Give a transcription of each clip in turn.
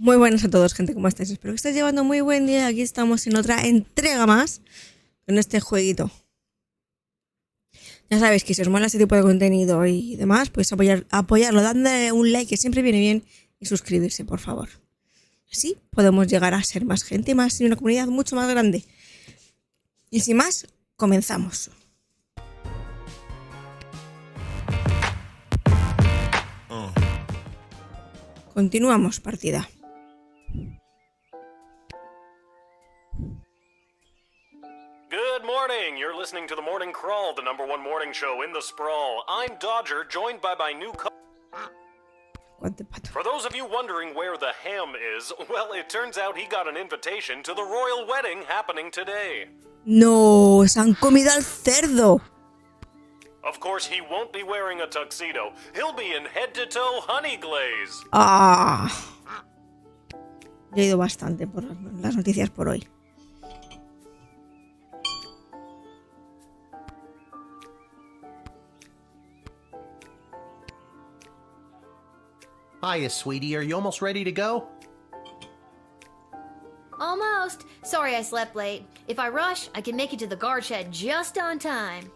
Muy buenas a todos, gente, ¿cómo estáis? Espero que estéis llevando muy buen día. Aquí estamos en otra entrega más en este jueguito. Ya sabéis que si os mola este tipo de contenido y demás, pues apoyarlo, dándole un like, que siempre viene bien, y suscribirse, por favor. Así podemos llegar a ser más gente, más y una comunidad mucho más grande. Y sin más, comenzamos. Continuamos partida. Good morning! You're listening to the Morning Crawl, the #1 morning show in the sprawl. I'm Dodger, joined by my new For those of you wondering where the ham is, well, it turns out he got an invitation to the royal wedding happening today. No, se han comido al cerdo. Of course, he won't be wearing a tuxedo. He'll be in head-to-toe honey glaze. Ah. Yo he ido bastante por las noticias por hoy. Hiya, sweetie. Are you almost ready to go? Almost. Sorry I slept late. If I rush, I can make it to the guard shed just on time.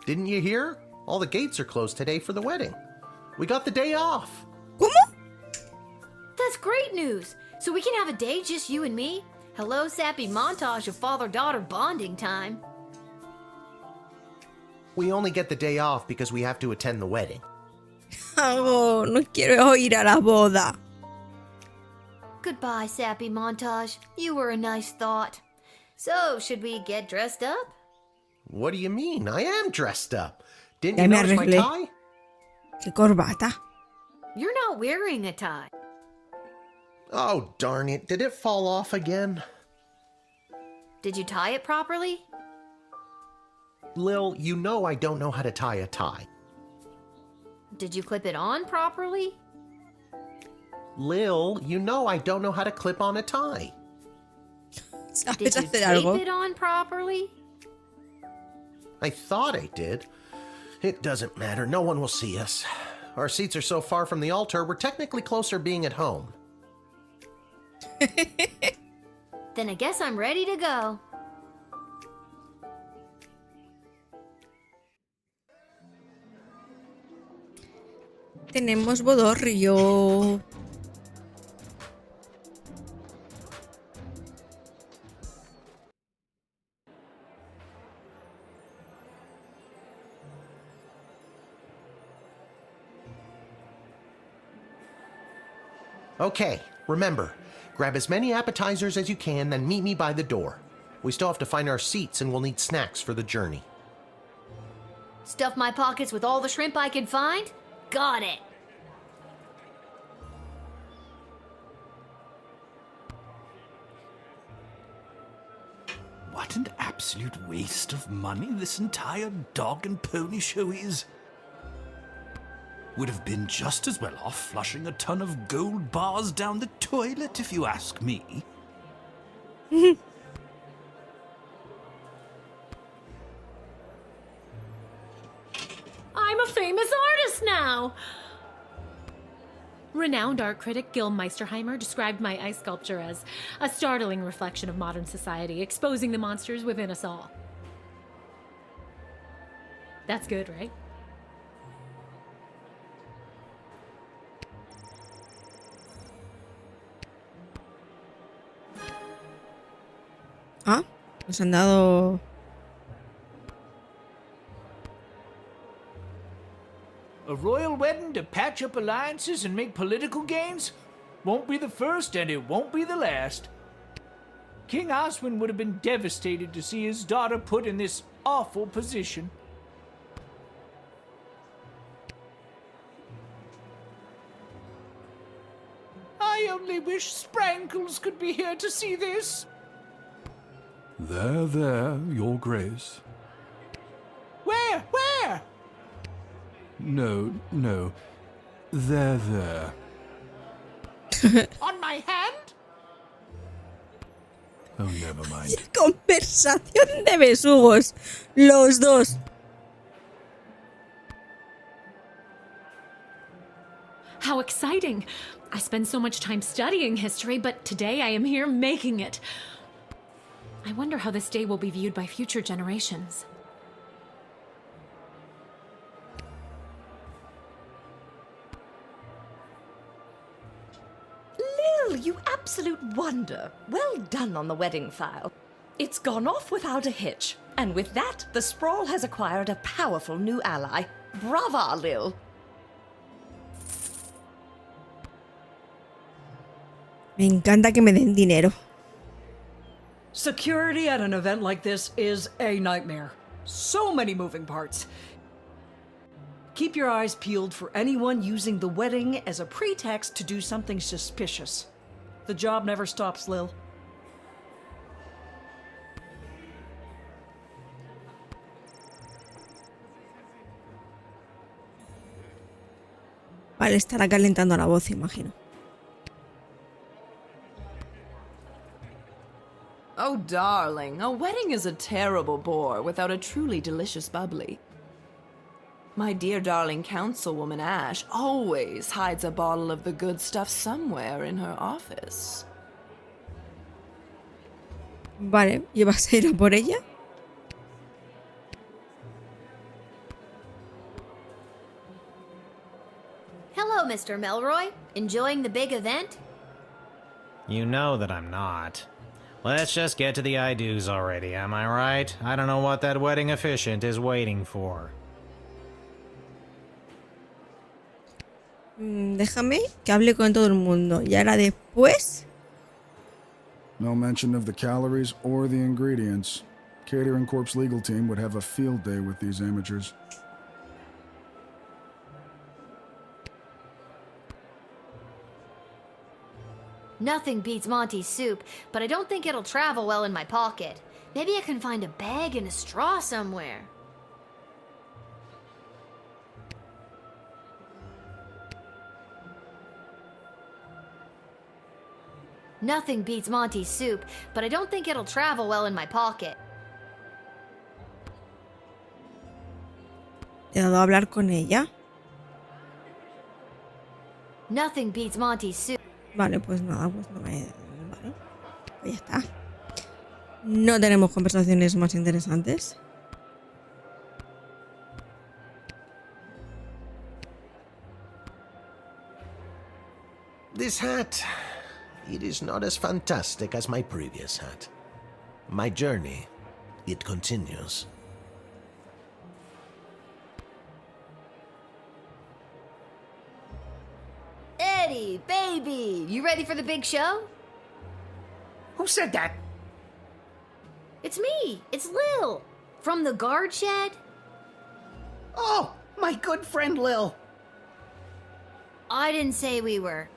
Didn't you hear? All the gates are closed today for the wedding. We got the day off. ¿Cómo? That's great news. So we can have a day just you and me? Hello, sappy montage of father-daughter bonding time. We only get the day off because we have to attend the wedding. Oh, no quiero ir a la boda. Goodbye, sappy montage. You were a nice thought. So, should we get dressed up? What do you mean? I am dressed up. Didn't Ya you me notice my arreglé. tie? Qué corbata. You're not wearing a tie. Oh, darn it. Did it fall off again? Did you tie it properly? Lil, you know I don't know how to tie a tie. Did you clip it on properly? Lil, you know I don't know how to clip on a tie. ¿Sabes Did you hacer tape algo? it on properly? I thought I did. It doesn't matter. No one will see us. Our seats are so far from the altar, we're technically closer being at home. Then I guess I'm ready to go. Tenemos bodorrio. Okay, remember, grab as many appetizers as you can, then meet me by the door. We still have to find our seats and we'll need snacks for the journey. Stuff my pockets with all the shrimp I can find? Got it! What an absolute waste of money this entire dog and pony show is. Would have been just as well off flushing a ton of gold bars down the toilet, if you ask me. I'm a famous artist now! Renowned art critic Gil Meisterheimer described my ice sculpture as a startling reflection of modern society, exposing the monsters within us all. That's good, right? Ah, nos han dado... A royal wedding to patch up alliances and make political gains? Won't be the first and it won't be the last. King Oswin would have been devastated to see his daughter put in this awful position. I only wish Sprankles could be here to see this. There, Your Grace. Where? Where? No. There. On my hand? Oh, never mind. Conversación de besugos. Los dos. How exciting! I spend so much time studying history, but today I am here making it. I wonder how this day will be viewed by future generations. Lil, you absolute wonder. Well done on the wedding file. It's gone off without a hitch. And with that, the Sprawl has acquired a powerful new ally. Brava, Lil. Me encanta que me den dinero. Security at an event like this is a nightmare. So many moving parts. Keep your eyes peeled for anyone using the wedding as a pretext to do something suspicious. The job never stops, Lil. Vale, estará calentando la voz, imagino. Oh, darling, a wedding is a terrible bore without a truly delicious bubbly. My dear darling councilwoman Ash always hides a bottle of the good stuff somewhere in her office. Vale, ¿y vas a ir a por ella? Hello, Mr. Melroy. Enjoying the big event? You know that I'm not. Let's just get to the I-dos already, am I right? I don't know what that wedding officiant is waiting for. Déjame que hable con todo el mundo. Y ahora después... No mention of the calories or the ingredients. Catering Corp's legal team would have a field day with these amateurs. Nothing beats Monty's soup, but I don't think it'll travel well in my pocket. Maybe I can find a bag and a straw somewhere. Nothing beats Monty's soup, but I don't think it'll travel well in my pocket. He dado a hablar con ella. Nothing beats Monty's soup. Vale, pues nada, pues no me... Vale, pues ya está. No tenemos conversaciones más interesantes. This hat, it is not as fantastic as my previous hat. My journey, it continues. Eddie, baby, you ready for the big show? Who said that? It's me. It's Lil. From the guard shed. Oh, my good friend Lil. I didn't say we were.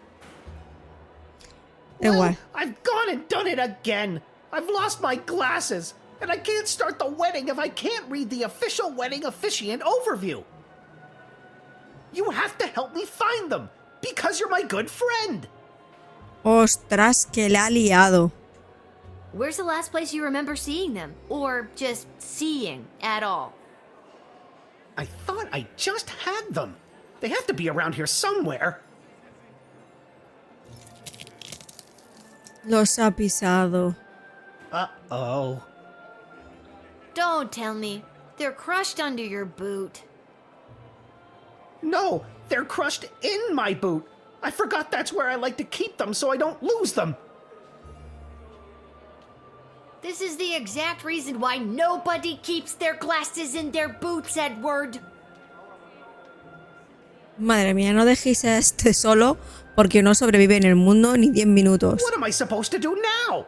Igual. I've gone and done it again. I've lost my glasses, and I can't start the wedding if I can't read the official wedding officiant overview. You have to help me find them, because you're my good friend. Ostras, que la ha liado. Where's the last place you remember seeing them? Or just seeing at all? I thought I just had them. They have to be around here somewhere. Los ha pisado. Uh-oh. Don't tell me. They're crushed under your boot. No, they're crushed in my boot. I forgot that's where I like to keep them so I don't lose them. This is the exact reason why nobody keeps their glasses in their boots, Edward. Madre mía, no dejéis a este solo porque no sobrevive en el mundo ni 10 minutos. What am I supposed to do now?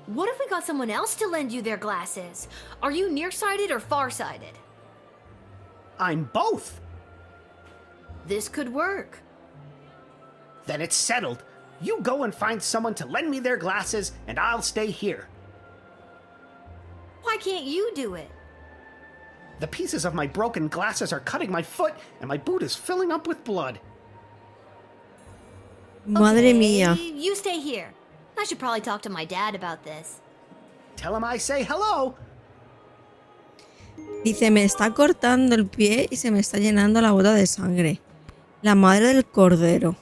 What if we got someone else to lend you their glasses? Are you nearsighted or farsighted? I'm both. This could work. Then it's settled. You go and find someone to lend me their glasses, and I'll stay here. Why can't you do it? The pieces of my broken glasses are cutting my foot, and my boot is filling up with blood. Madre mía. You stay here. I should probably talk to my dad about this. Tell him I say hello. Dice, me está cortando el pie y se me está llenando la bota de sangre. La madre del cordero.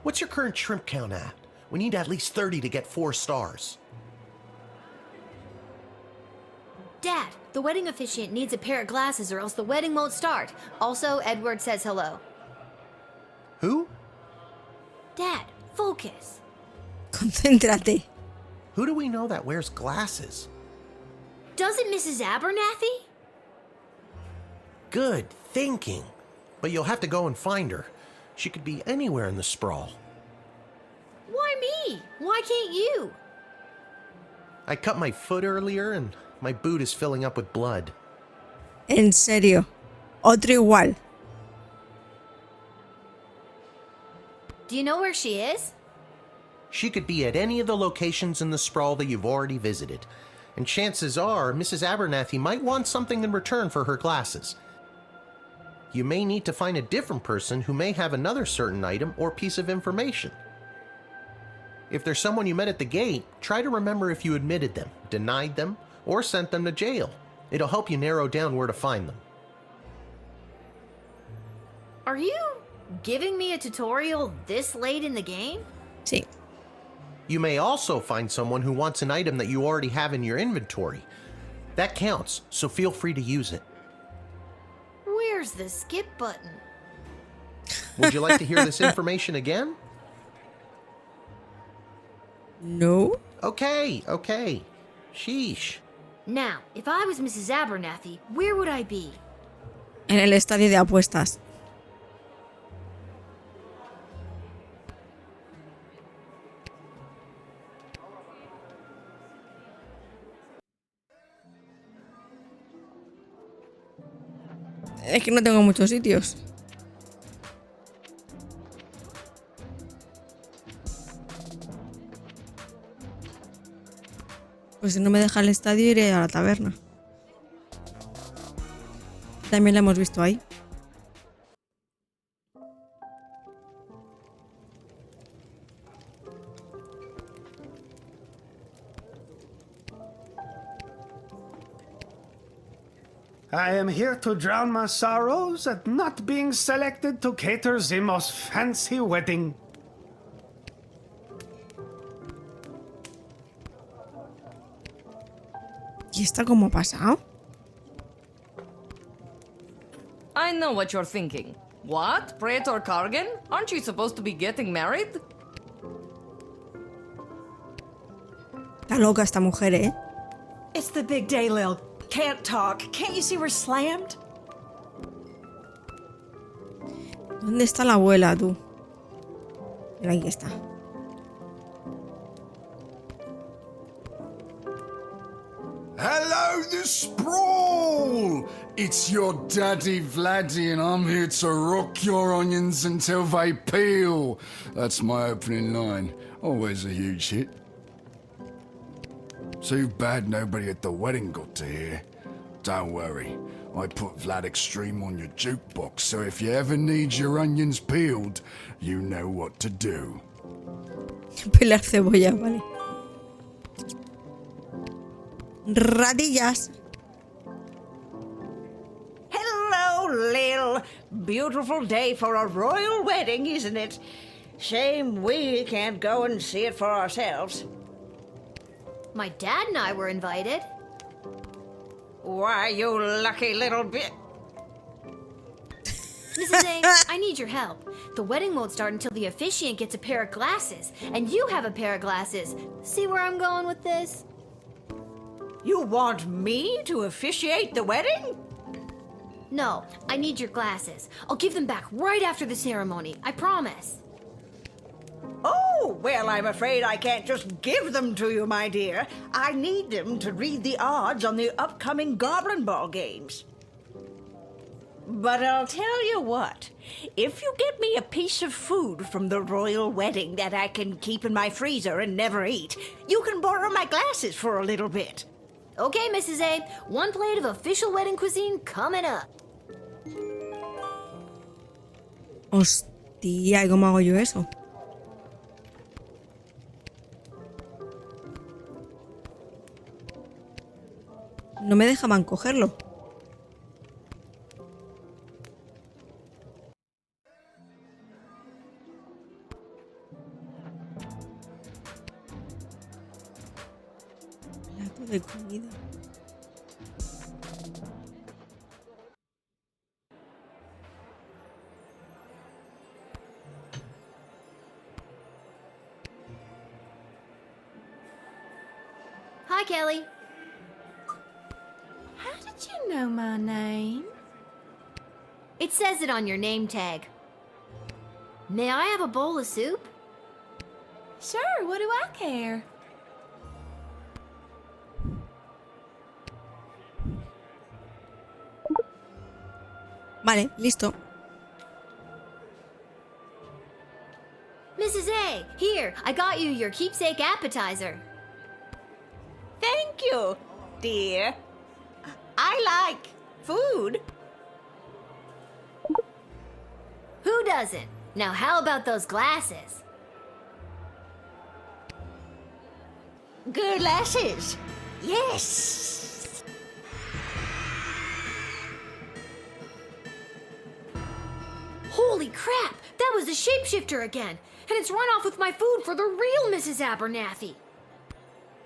What's your current shrimp count at? We need at least 30 to get 4 stars. Dad, the wedding officiant needs a pair of glasses or else the wedding won't start. Also, Edward says hello. Who? Dad, focus. Concéntrate. Who do we know that wears glasses? Doesn't Mrs. Abernathy? Good thinking. But you'll have to go and find her. She could be anywhere in the sprawl. Why me? Why can't you? I cut my foot earlier and my boot is filling up with blood. En serio. Otro igual. Do you know where she is? She could be at any of the locations in the sprawl that you've already visited. And chances are, Mrs. Abernathy might want something in return for her glasses. You may need to find a different person who may have another certain item or piece of information. If there's someone you met at the gate, try to remember if you admitted them, denied them, or sent them to jail. It'll help you narrow down where to find them. Are you giving me a tutorial this late in the game? Sí. You may also find someone who wants an item that you already have in your inventory. That counts, so feel free to use it. Where's the skip button? Would you like to hear this information again? No. Okay. Sheesh. Now, if I was Mrs. Abernathy, where would I be? En el estadio de apuestas. Es que no tengo muchos sitios. Pues si no me deja el estadio, iré a la taberna. También la hemos visto ahí. I am here to drown my sorrows at not being selected to cater the most fancy wedding. ¿Y esta cómo ha pasado? I know what you're thinking. What? Praetor Kargan? Aren't you supposed to be getting married? Está loca esta mujer, ¿eh? It's the big day, Lil. Can't talk. Can't you see we're slammed? ¿Dónde está la abuela, tú? Mira, aquí está. Hello, the sprawl! It's your daddy Vladdy, and I'm here to rock your onions until they peel. That's my opening line. Always a huge hit. Too bad nobody at the wedding got to hear. Don't worry, I put Vlad Extreme on your jukebox, so if you ever need your onions peeled, you know what to do. Pelar cebolla, vale. Ratillas. Hello, Lil. Beautiful day for a royal wedding, isn't it? Shame we can't go and see it for ourselves. My dad and I were invited. Why, you lucky little bit. Mrs. A, I need your help. The wedding won't start until the officiant gets a pair of glasses, and you have a pair of glasses. See where I'm going with this? You want me to officiate the wedding? No, I need your glasses. I'll give them back right after the ceremony, I promise. Oh, well, I'm afraid I can't just give them to you, my dear. I need them to read the odds on the upcoming Goblin Ball games. But I'll tell you what, if you get me a piece of food from the royal wedding that I can keep in my freezer and never eat, you can borrow my glasses for a little bit. Okay, Mrs. A, one plate of official wedding cuisine coming up. Hostia, ¿y cómo hago yo eso? No me dejaban cogerlo. Plato de comida. Hi, Kelly. How did you know my name? It says it on your name tag. May I have a bowl of soup? Sure, what do I care? Vale, listo. Mrs. A, here, I got you your keepsake appetizer. Thank you, dear. I like food. Who doesn't? Now how about those glasses? Glasses. Yes. Holy crap! That was the shapeshifter again! And it's run off with my food for the real Mrs. Abernathy!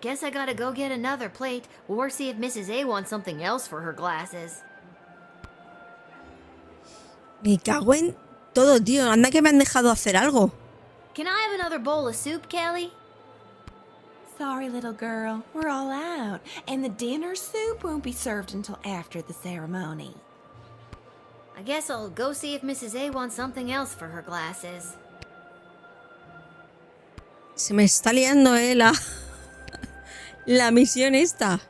Guess I gotta go get another plate, or see if Mrs. A wants something else for her glasses. Me cago en todo, tío. Anda que me han dejado hacer algo. Can I have another bowl of soup, Kelly? Sorry, little girl. We're all out, and the dinner soup won't be served until after the ceremony. I guess I'll go see if Mrs. A wants something else for her glasses. Se me está liando, la misión esta.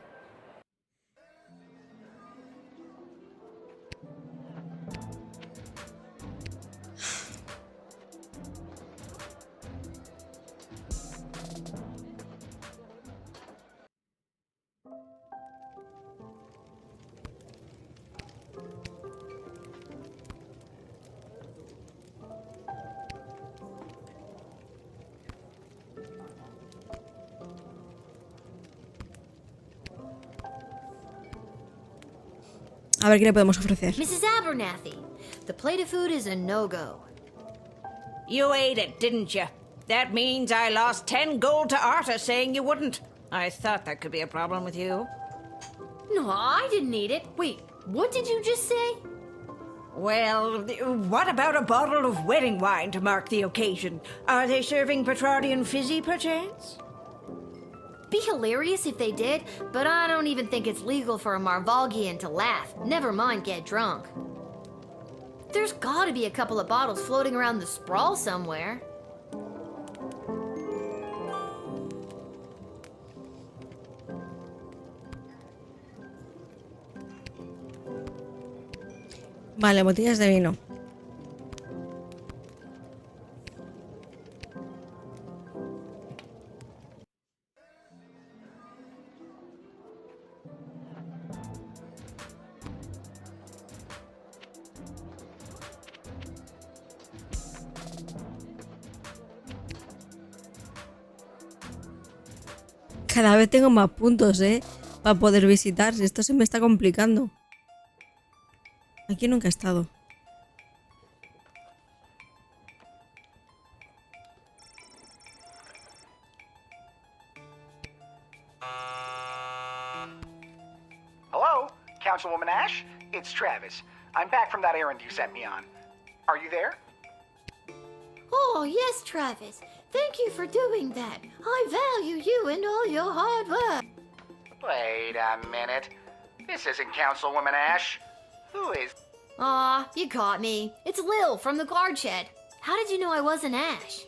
A ver qué le podemos ofrecer. Mrs. Abernathy, the plate of food is a no-go. You ate it, didn't you? That means I lost 10 gold to Arta saying you wouldn't. I thought that could be a problem with you. No, I didn't eat it. Wait, what did you just say? Well, what about a bottle of wedding wine to mark the occasion? Are they serving Petrardian fizzy, perchance? Be hilarious if they did, but I don't even think it's legal for a Marvalgian to laugh, never mind get drunk. There's gotta be a couple of bottles floating around the sprawl somewhere. Vale, botellas de vino. Cada vez tengo más puntos, para poder visitar. Esto se me está complicando. Aquí nunca he estado. Hello, Councilwoman Ash? It's Travis. I'm back from that errand you sent me on. Are you there? Oh, yes, Travis. Thank you for doing that. I value you and all your hard work. Wait a minute. This isn't Councilwoman Ash. Who is... Aw, you caught me. It's Lil from the guard shed. How did you know I wasn't Ash?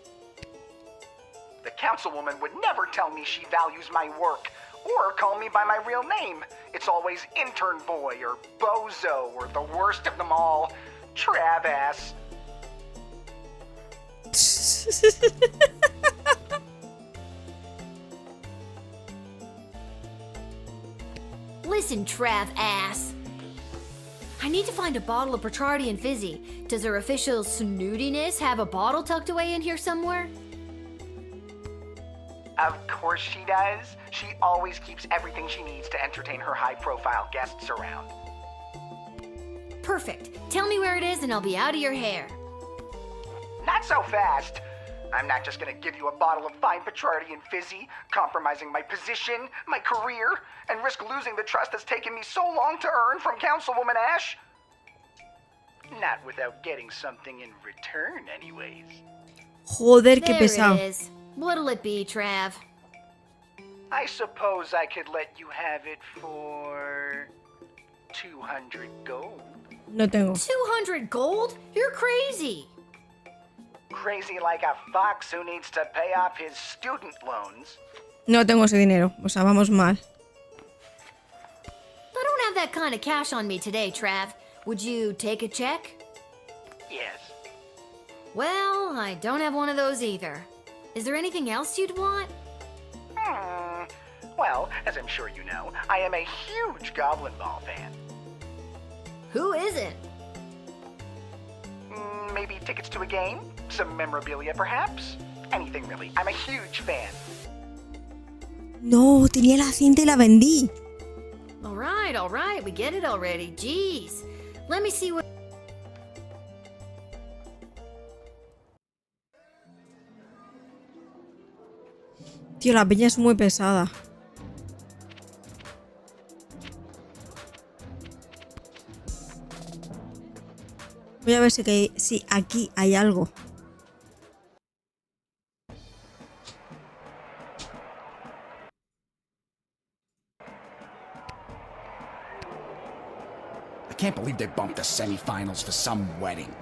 The Councilwoman would never tell me she values my work, or call me by my real name. It's always Intern Boy, or Bozo, or the worst of them all, Trav-ass. Listen, Trav-ass. I need to find a bottle of Petrardian fizzy. Does her official snootiness have a bottle tucked away in here somewhere? Of course she does. She always keeps everything she needs to entertain her high-profile guests around. Perfect. Tell me where it is and I'll be out of your hair. Not so fast. I'm not just gonna give you a bottle of fine Petrardi and Fizzy, compromising my position, my career, and risk losing the trust that's taken me so long to earn from Councilwoman Ash. Not without getting something in return, anyways. Joder, qué There pesado. it is. What'll it be, Trav? I suppose I could let you have it for 200 gold. No tengo. 200 gold? You're crazy. Crazy like a fox who needs to pay off his student loans. No tengo ese dinero. O sea, vamos mal. I don't have that kind of cash on me today, Trav. Would you take a check? Yes. Well, I don't have one of those either. Is there anything else you'd want? Well, as I'm sure you know, I am a huge Goblin Ball fan. Who isn't? Maybe tickets to a game? Some memorabilia, perhaps? Anything, really. I'm a huge fan. No, tenía la cinta y la vendí. All right. We get it already. Jeez. Let me see what... Tío, la peña es muy pesada. Voy a ver si aquí hay algo. I can't believe they bumped the semifinals for some wedding.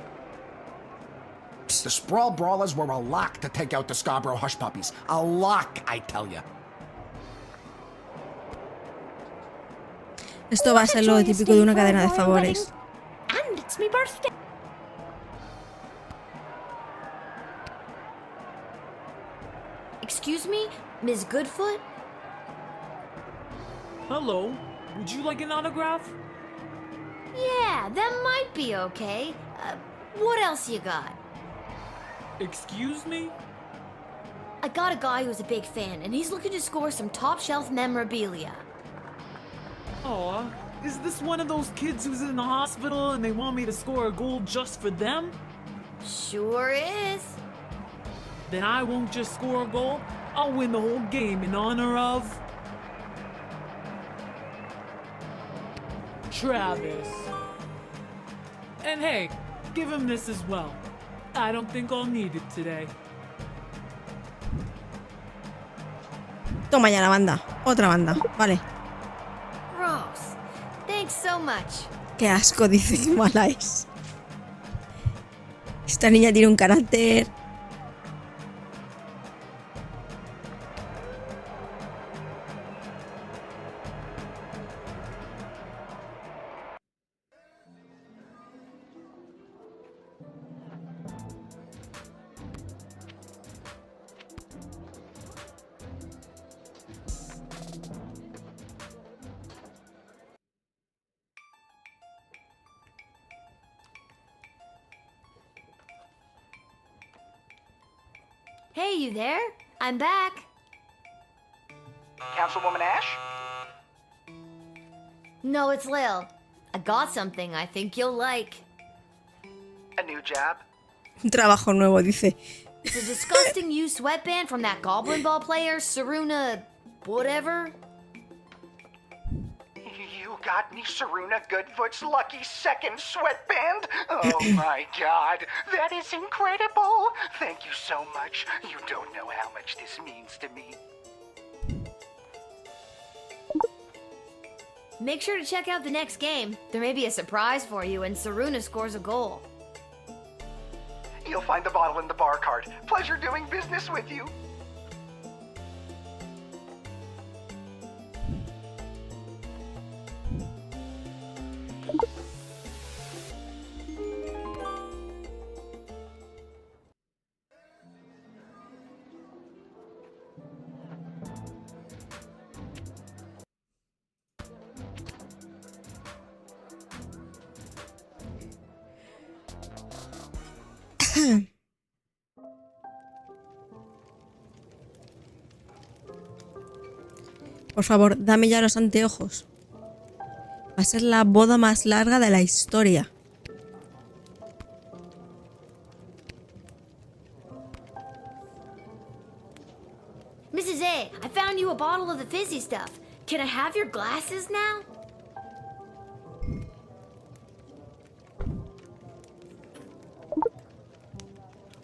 The Sprawl Brawlers were a lock to take out the Scarborough Hush Puppies. A lock, I tell ya. Esto va a ser lo típico de una cadena de favores. And it's my birthday. Excuse me, Ms. Goodfoot? Hello. Would you like an autograph? Yeah, that might be okay. What else you got? Excuse me? I got a guy who's a big fan, and he's looking to score some top-shelf memorabilia. Aw, is this one of those kids who's in the hospital and they want me to score a goal just for them? Sure is. Then I won't just score a goal, I'll win the whole game in honor of... Travis. And hey, give him this as well. I don't think I'll need it today. Toma ya la banda. Otra banda. Vale. Gross. Thanks so much. Qué asco, dice, que mala es. Esta niña tiene un carácter. Hey, you there? I'm back. Councilwoman Ash? No, it's Lil. I got something I think you'll like. A new job? Un trabajo nuevo, dice. It's a disgusting used sweatband from that Goblin Ball player, Saruna... whatever. You got me Saruna Goodfoot's lucky second sweatband? Oh my god, that is incredible! Thank you so much. You don't know how much this means to me. Make sure to check out the next game. There may be a surprise for you and Saruna scores a goal. You'll find the bottle in the bar cart. Pleasure doing business with you. Por favor, dame ya los anteojos. Va a ser la boda más larga de la historia. Mrs. A, I found you a bottle of the fizzy stuff. Can I have your glasses now?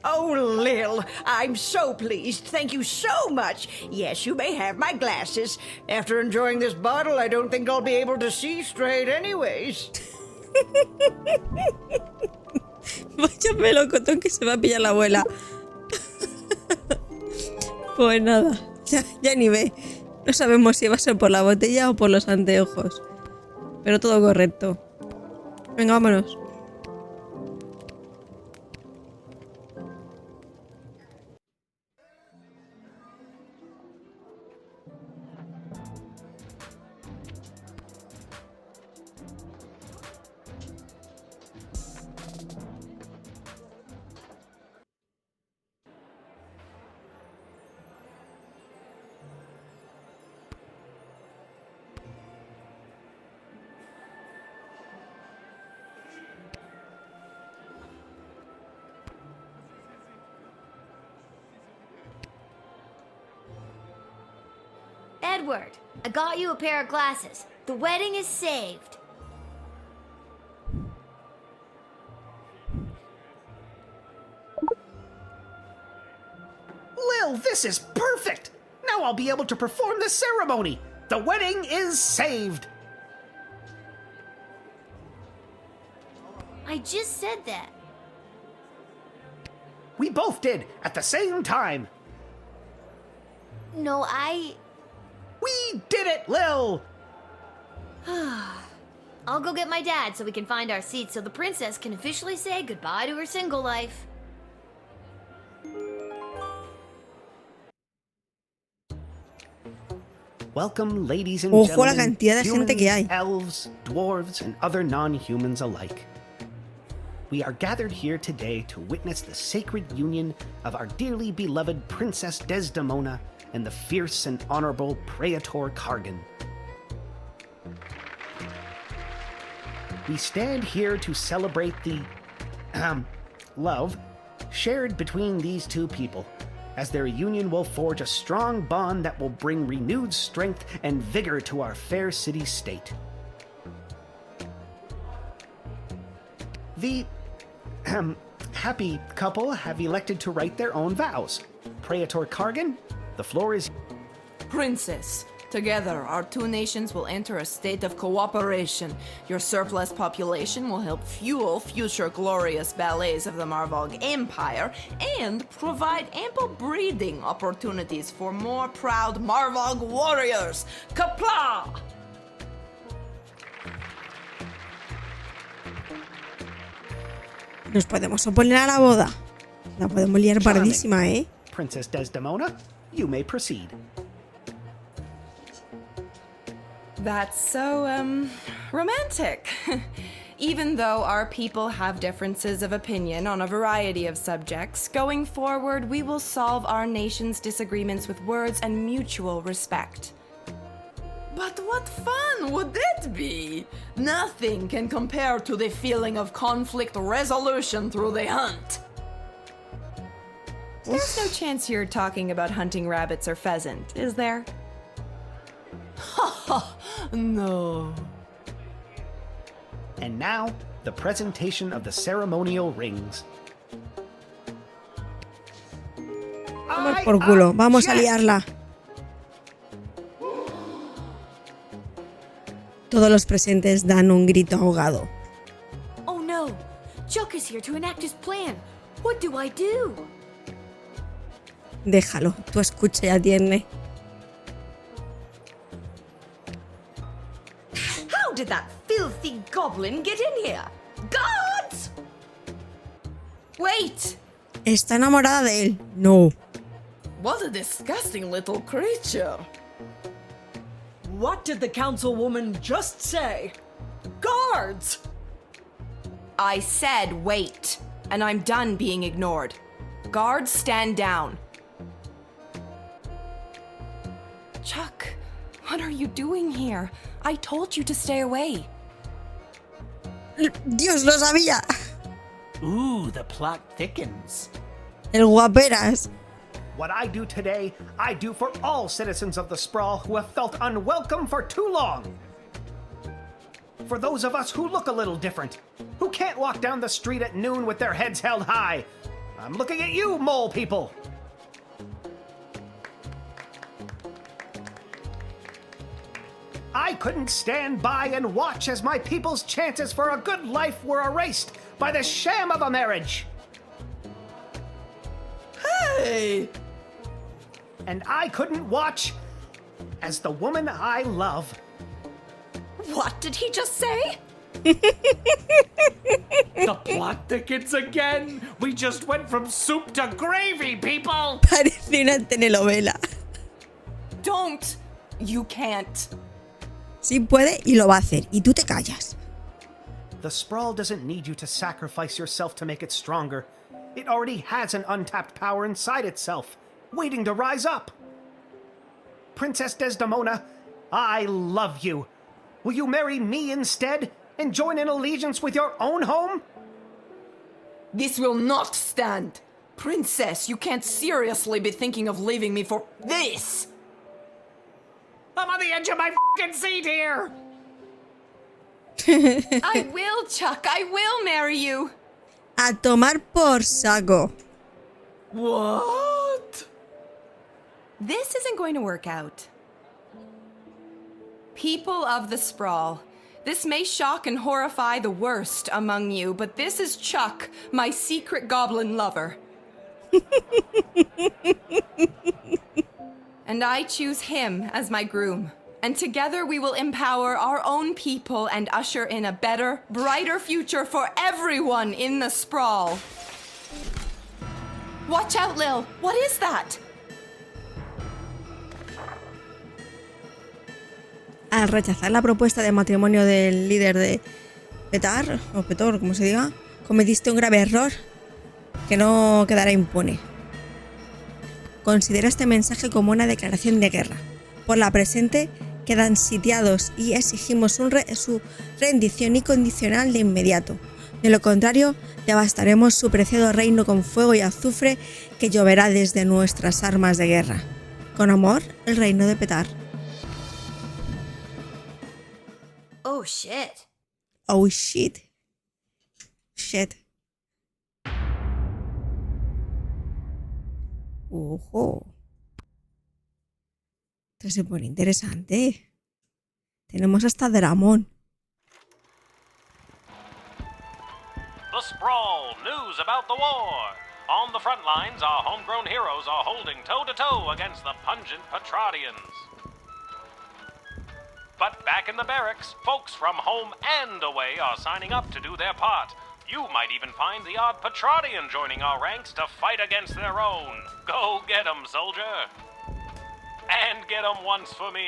Oh, Lil, I'm so pleased. Thank you so much. Yes, you may have my glasses. After enjoying this bottle, I don't think I'll be able to see straight anyways. Vaya melocotón que se va a pillar la abuela. Pues nada, ya ni ve. No sabemos si va a ser por la botella o por los anteojos. Pero todo correcto. Venga, vámonos. Edward, I got you a pair of glasses. The wedding is saved. Lil, this is perfect! Now I'll be able to perform the ceremony. The wedding is saved. I just said that. We both did at the same time. No, We did it, Lil! I'll go get my dad so we can find our seats so the princess can officially say goodbye to her single life. Welcome, ladies and Ojo a la gentlemen, cantidad de gente que hay. humans, elves, dwarves, and other non-humans alike. We are gathered here today to witness the sacred union of our dearly beloved Princess Desdemona and the fierce and honorable Praetor Kargan. We stand here to celebrate the love shared between these two people, as their union will forge a strong bond that will bring renewed strength and vigor to our fair city-state. The happy couple have elected to write their own vows. Praetor Kargan, the floor is... Princess, together our two nations will enter a state of cooperation. Your surplus population will help fuel future glorious ballets of the Marvog Empire and provide ample breeding opportunities for more proud Marvog warriors. Kapla! Nos podemos oponer a la boda. La podemos liar pardísima, ¿eh? Princess Desdemona, you may proceed. That's so, romantic. Even though our people have differences of opinion on a variety of subjects, going forward we will solve our nation's disagreements with words and mutual respect. But what fun would it be? Nothing can compare to the feeling of conflict resolution through the hunt. There's no chance you're talking about hunting rabbits or pheasant, is there? No. And now, the presentation of the ceremonial rings. Vamos por culo, vamos a liarla. Todos los presentes dan un grito ahogado. Oh no! Chuck is here to enact his plan. What do I do? Déjalo, tú escucha y atiende. How did that filthy goblin get in here? Guards! Wait! Está enamorada de él. No. What a disgusting little creature. What did the councilwoman just say? Guards! I said wait, and I'm done being ignored. Guards, stand down. Chuck, What are you doing here? I told you to stay away. Dios, lo sabía. Ooh, the plot thickens. El guaperas. What I do today, I do for all citizens of the Sprawl who have felt unwelcome for too long. For those of us who look a little different, who can't walk down the street at noon with their heads held high. I'm looking at you, mole people. I couldn't stand by and watch as my people's chances for a good life were erased by the sham of a marriage. Hey! And I couldn't watch as the woman I love. What did he just say? The plot thickens again. We just went from soup to gravy, people. Parece una telenovela. Don't. You can't. Sí puede y lo va a hacer. Y tú te callas. The Sprawl doesn't need you to sacrifice yourself to make it stronger. It already has an untapped power inside itself, waiting to rise up. Princess Desdemona, I love you. Will you marry me instead and join in allegiance with your own home? This will not stand. Princess, you can't seriously be thinking of leaving me for this. I'm on the edge of my f***ing seat here. I will, Chuck. I will marry you. A tomar por saco. What? This isn't going to work out. People of the Sprawl, this may shock and horrify the worst among you, but this is Chuck, my secret goblin lover. And I choose him as my groom. And together we will empower our own people and usher in a better, brighter future for everyone in the Sprawl. Watch out, Lil. What is that? Al rechazar la propuesta de matrimonio del líder de Petar, o Petor, como se diga, cometiste un grave error que no quedará impune. Considera este mensaje como una declaración de guerra. Por la presente, quedan sitiados y exigimos su rendición incondicional de inmediato. De lo contrario, devastaremos su preciado reino con fuego y azufre que lloverá desde nuestras armas de guerra. Con amor, el reino de Petar. Oh shit. Oh shit. Shit. Ojo. Esto se pone interesante. Tenemos hasta Dramón. The Sprawl, news about the war. On the front lines, our homegrown heroes are holding toe-to-toe against the pungent Petradians. But back in the barracks, folks from home and away are signing up to do their part. You might even find the odd Petradian joining our ranks to fight against their own. Go get 'em, soldier. And get 'em once for me.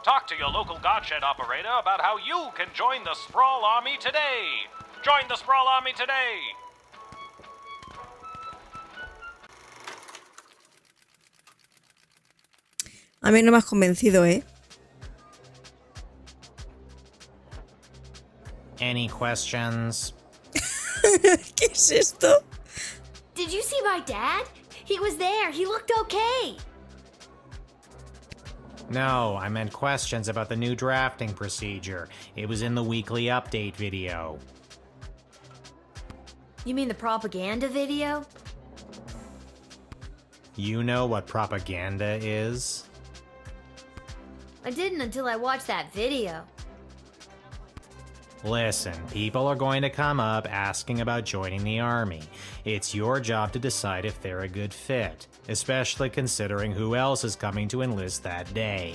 Talk to your local Godshed operator about how you can join the Sprawl Army today. Join the Sprawl Army today. A mí no me has convencido, ¿eh? Any questions? ¿Qué es esto? Did you see my dad? He was there. He looked okay. No, I meant questions about the new drafting procedure. It was in the weekly update video. You mean the propaganda video? You know what propaganda is? I didn't until I watched that video. Listen, people are going to come up asking about joining the army. It's your job to decide if they're a good fit, especially considering who else is coming to enlist that day.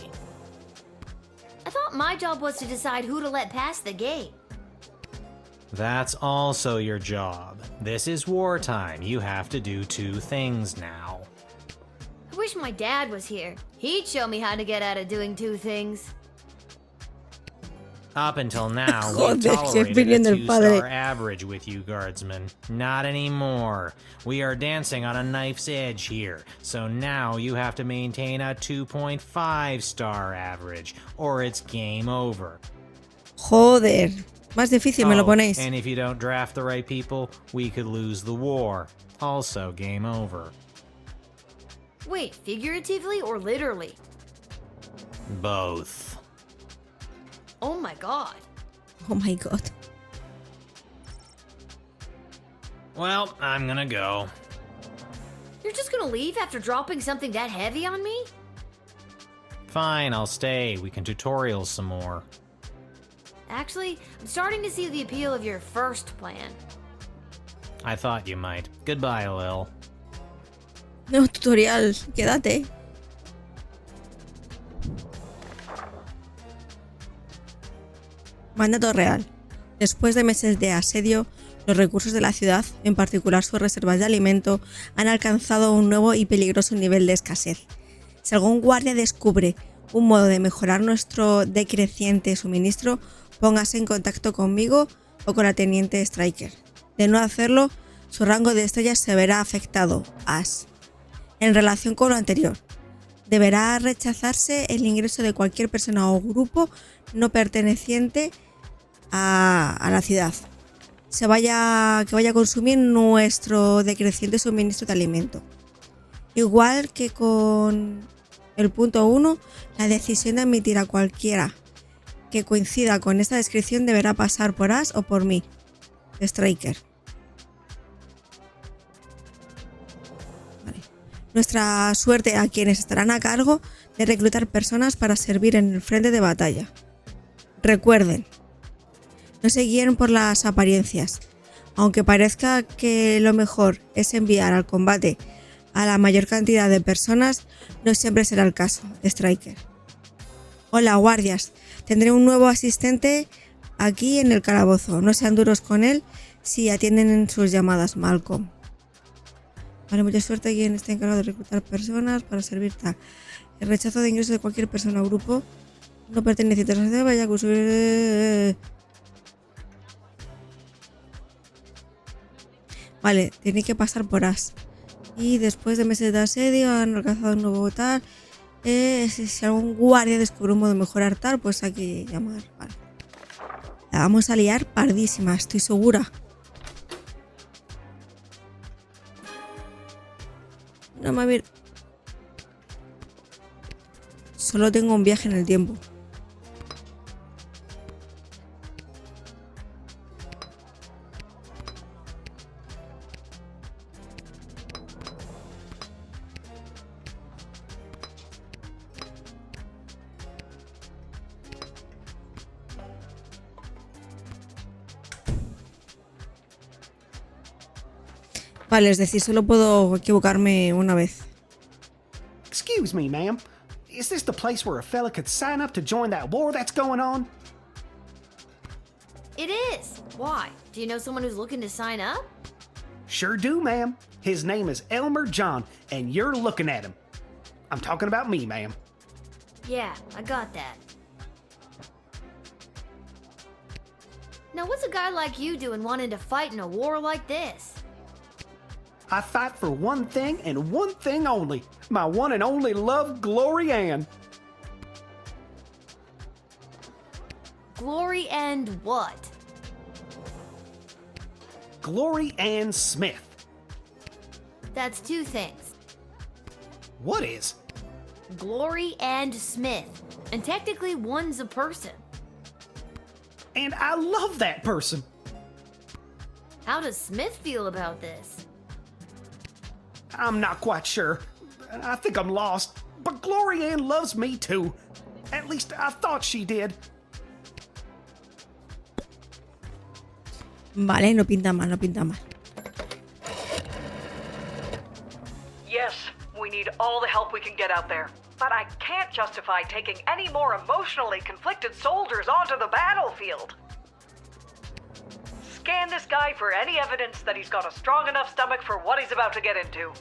I thought my job was to decide who to let pass the gate. That's also your job. This is wartime. You have to do two things now. I wish my dad was here. He'd show me how to get out of doing two things. Up until now, Joder, we've qué tolerated opinión a del padre. 2-star average with you, Guardsman. Not anymore. We are dancing on a knife's edge here, so now you have to maintain a 2.5-star average, or it's game over. Joder, más difícil me lo ponéis. And if you don't draft the right people, we could lose the war. Also game over. Wait, figuratively or literally? Both. Oh my god. Oh my god. Well, I'm gonna go. You're just gonna leave after dropping something that heavy on me? Fine, I'll stay. We can tutorial some more. Actually, I'm starting to see the appeal of your first plan. I thought you might. Goodbye, Lil. No, tutorial, quédate. Mandato real. Después de meses de asedio, los recursos de la ciudad, en particular sus reservas de alimento, han alcanzado un nuevo y peligroso nivel de escasez. Si algún guardia descubre un modo de mejorar nuestro decreciente suministro, póngase en contacto conmigo o con la teniente Striker. De no hacerlo, su rango de estrellas se verá afectado. As. En relación con lo anterior, deberá rechazarse el ingreso de cualquier persona o grupo no perteneciente a la ciudad que vaya a consumir nuestro decreciente suministro de alimento. Igual que con el punto 1, la decisión de admitir a cualquiera que coincida con esta descripción deberá pasar por As o por mí, Striker. Vale. Nuestra suerte a quienes estarán a cargo de reclutar personas para servir en el frente de batalla. Recuerden, no se guíen por las apariencias. Aunque parezca que lo mejor es enviar al combate a la mayor cantidad de personas, no siempre será el caso, Striker. Hola, guardias. Tendré un nuevo asistente aquí en el calabozo. No sean duros con él si atienden en sus llamadas, Malcolm. Vale, mucha suerte a quien esté encargado de reclutar personas para servir tal. El rechazo de ingreso de cualquier persona o grupo no perteneciente a la sociedad vaya a consumir... Vale, tiene que pasar por As. Y después de meses de asedio han alcanzado un nuevo tal. Si algún guardia descubre un modo de mejorar tal, pues hay que llamar. Vale. La vamos a liar pardísima, estoy segura. No me ver. Solo tengo un viaje en el tiempo. Vale, es decir, solo puedo equivocarme una vez. Excuse me, ma'am. Is this the place where a fella could sign up to join that war that's going on? It is. Why? Do you know someone who's looking to sign up? Sure do, ma'am. His name is Elmer John, and you're looking at him. I'm talking about me, ma'am. Yeah, I got that. Now, what's a guy like you doing wanting to fight in a war like this? I fight for one thing and one thing only. My one and only love, Glory Ann. Glory and what? Glory Ann Smith. That's two things. What is? Glory and Smith. And technically one's a person. And I love that person. How does Smith feel about this? I'm not quite sure. I think I'm lost. But Glory Ann loves me too. At least I thought she did. Vale, no pinta mal, no pinta mal. Yes, we need all the help we can get out there. But I can't justify taking any more emotionally conflicted soldiers onto the battlefield. Scan this guy for any evidence that he's got a strong enough stomach for what he's about to get into.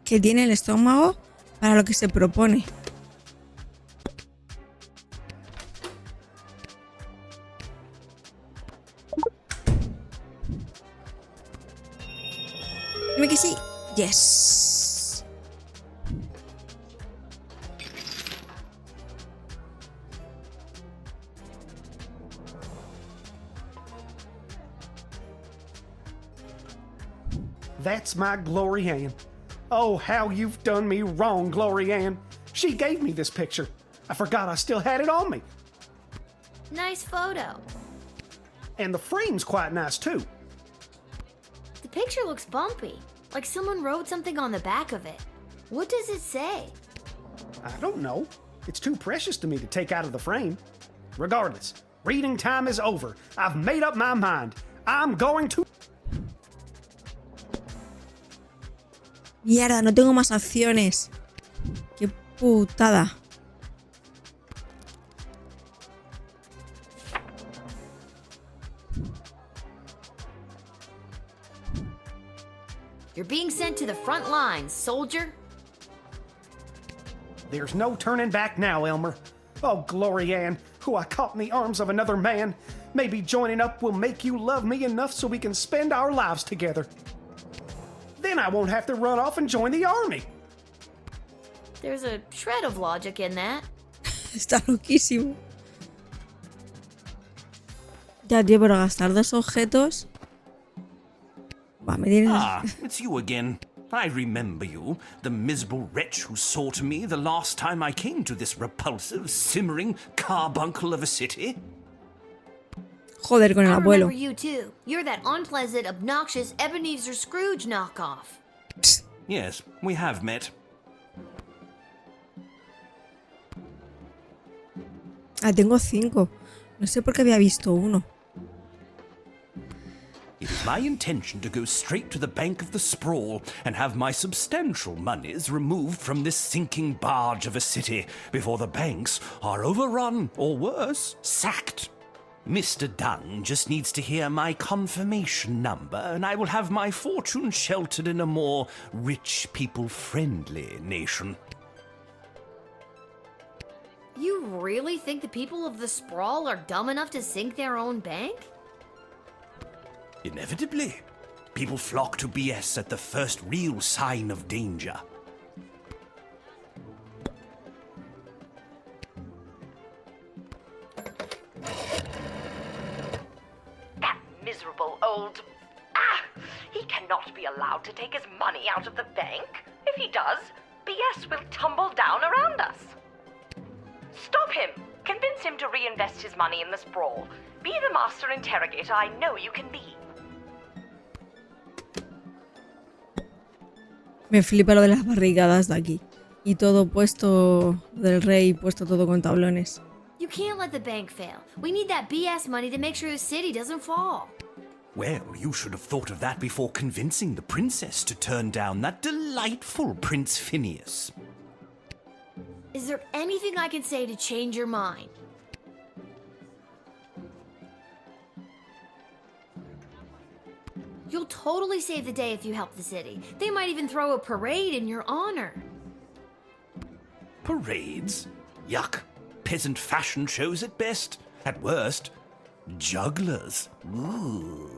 Que tiene el estómago para lo que se propone. That's my Glory Ann. Oh, how you've done me wrong, Glory Ann. She gave me this picture. I forgot I still had it on me. Nice photo. And the frame's quite nice, too. The picture looks bumpy, like someone wrote something on the back of it. What does it say? I don't know. It's too precious to me to take out of the frame. Regardless, reading time is over. I've made up my mind. I'm going to... Mierda, no tengo más acciones. Qué putada. You're being sent to the front lines, soldier. There's no turning back now, Elmer. Oh, Glory Ann, who I caught in the arms of another man. Maybe joining up will make you love me enough so we can spend our lives together. Then I won't have to run off and join the army. There's a shred of logic in that. Está loquísimo. Ya, tío, pero gastar 2 objetos... Va, me tienes... Ah, it's you again. I remember you, the miserable wretch who saw to me the last time I came to this repulsive, simmering carbuncle of a city. Joder con el I abuelo. remember you too. You're that unpleasant, obnoxious Ebenezer Scrooge knockoff. Yes, we have met. Ah, tengo 5. No sé por qué había visto 1. It is my intention to go straight to the bank of the sprawl and have my substantial monies removed from this sinking barge of a city before the banks are overrun, or worse, sacked. Mr. Dung just needs to hear my confirmation number and I will have my fortune sheltered in a more rich people-friendly nation. You really think the people of the sprawl are dumb enough to sink their own bank? Inevitably, people flock to BS at the first real sign of danger. That miserable old... Ah! He cannot be allowed to take his money out of the bank. If he does, BS will tumble down around us. Stop him! Convince him to reinvest his money in the sprawl. Be the master interrogator I know you can be. Me flipa lo de las barricadas de aquí. Y todo puesto del rey, puesto todo con tablones. You can't let the bank fail. We need that BS money to make sure the city doesn't fall. Well, you should have thought of that before convincing the princess to turn down that delightful Prince Phineas. Is there anything I can say to change your mind? You'll totally save the day if you help the city. They might even throw a parade in your honor. Parades? Yuck. Peasant fashion shows at best. At worst, jugglers. Ooh.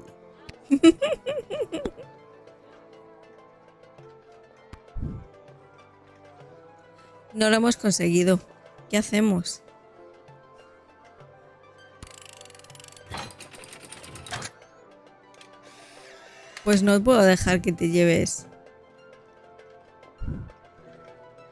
No lo hemos conseguido. ¿Qué hacemos? Pues no puedo dejar que te lleves.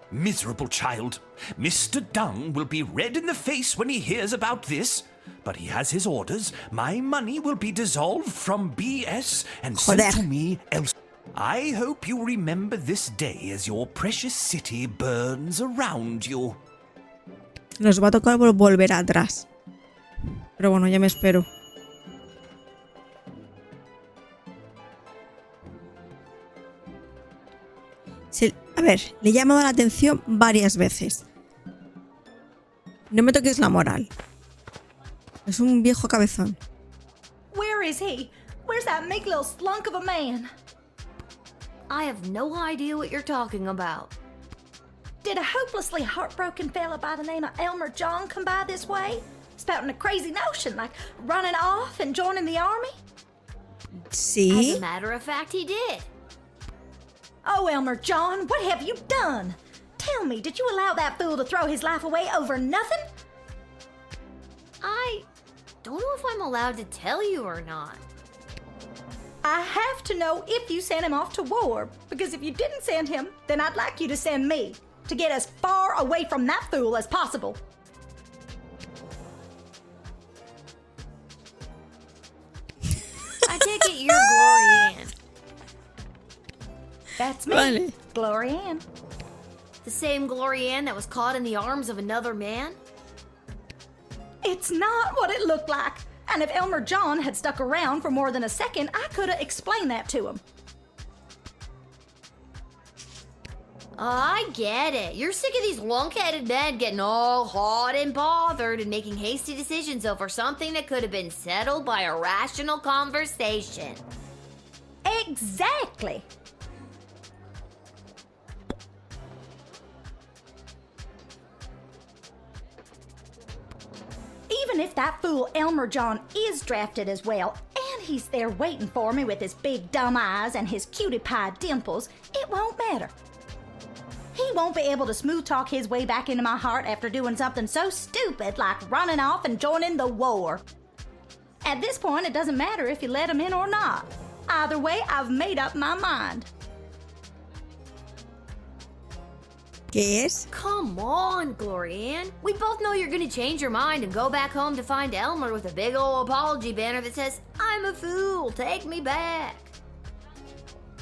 Miserable child. Mr. Dung will be red in the face when he hears about this. But he has his orders. My money will be dissolved from BS and sent to me else. I hope you remember this day as your precious city burns around you. Nos va a tocar volver atrás. Pero bueno, ya me espero. A ver, le he llamado la atención varias veces. No me toques la moral. Es un viejo cabezón. Where is he? Where's that meek little slunk of a man? I have no idea what you're talking about. Did a hopelessly heartbroken fella by the name of Elmer John come by this way? Spouting a crazy notion, like running off and joining the army? Sí. As a matter of fact, he did. Oh, Elmer John, what have you done? Tell me, did you allow that fool to throw his life away over nothing? I don't know if I'm allowed to tell you or not. I have to know if you sent him off to war, because if you didn't send him, then I'd like you to send me, to get as far away from that fool as possible. I take it you're Glory Ann. That's me, Vale. Glory Ann. The same Glory Ann that was caught in the arms of another man? It's not what it looked like. And if Elmer John had stuck around for more than a second, I could have explained that to him. I get it. You're sick of these lunk-headed men getting all hot and bothered and making hasty decisions over something that could have been settled by a rational conversation. Exactly. Even if that fool Elmer John is drafted as well, and he's there waiting for me with his big dumb eyes and his cutie pie dimples, it won't matter. He won't be able to smooth talk his way back into my heart after doing something so stupid like running off and joining the war. At this point, it doesn't matter if you let him in or not. Either way, I've made up my mind. ¿Qué es? Come on, Glory Ann. We both know you're gonna change your mind and go back home to find Elmer with a big old apology banner that says, "I'm a fool, take me back."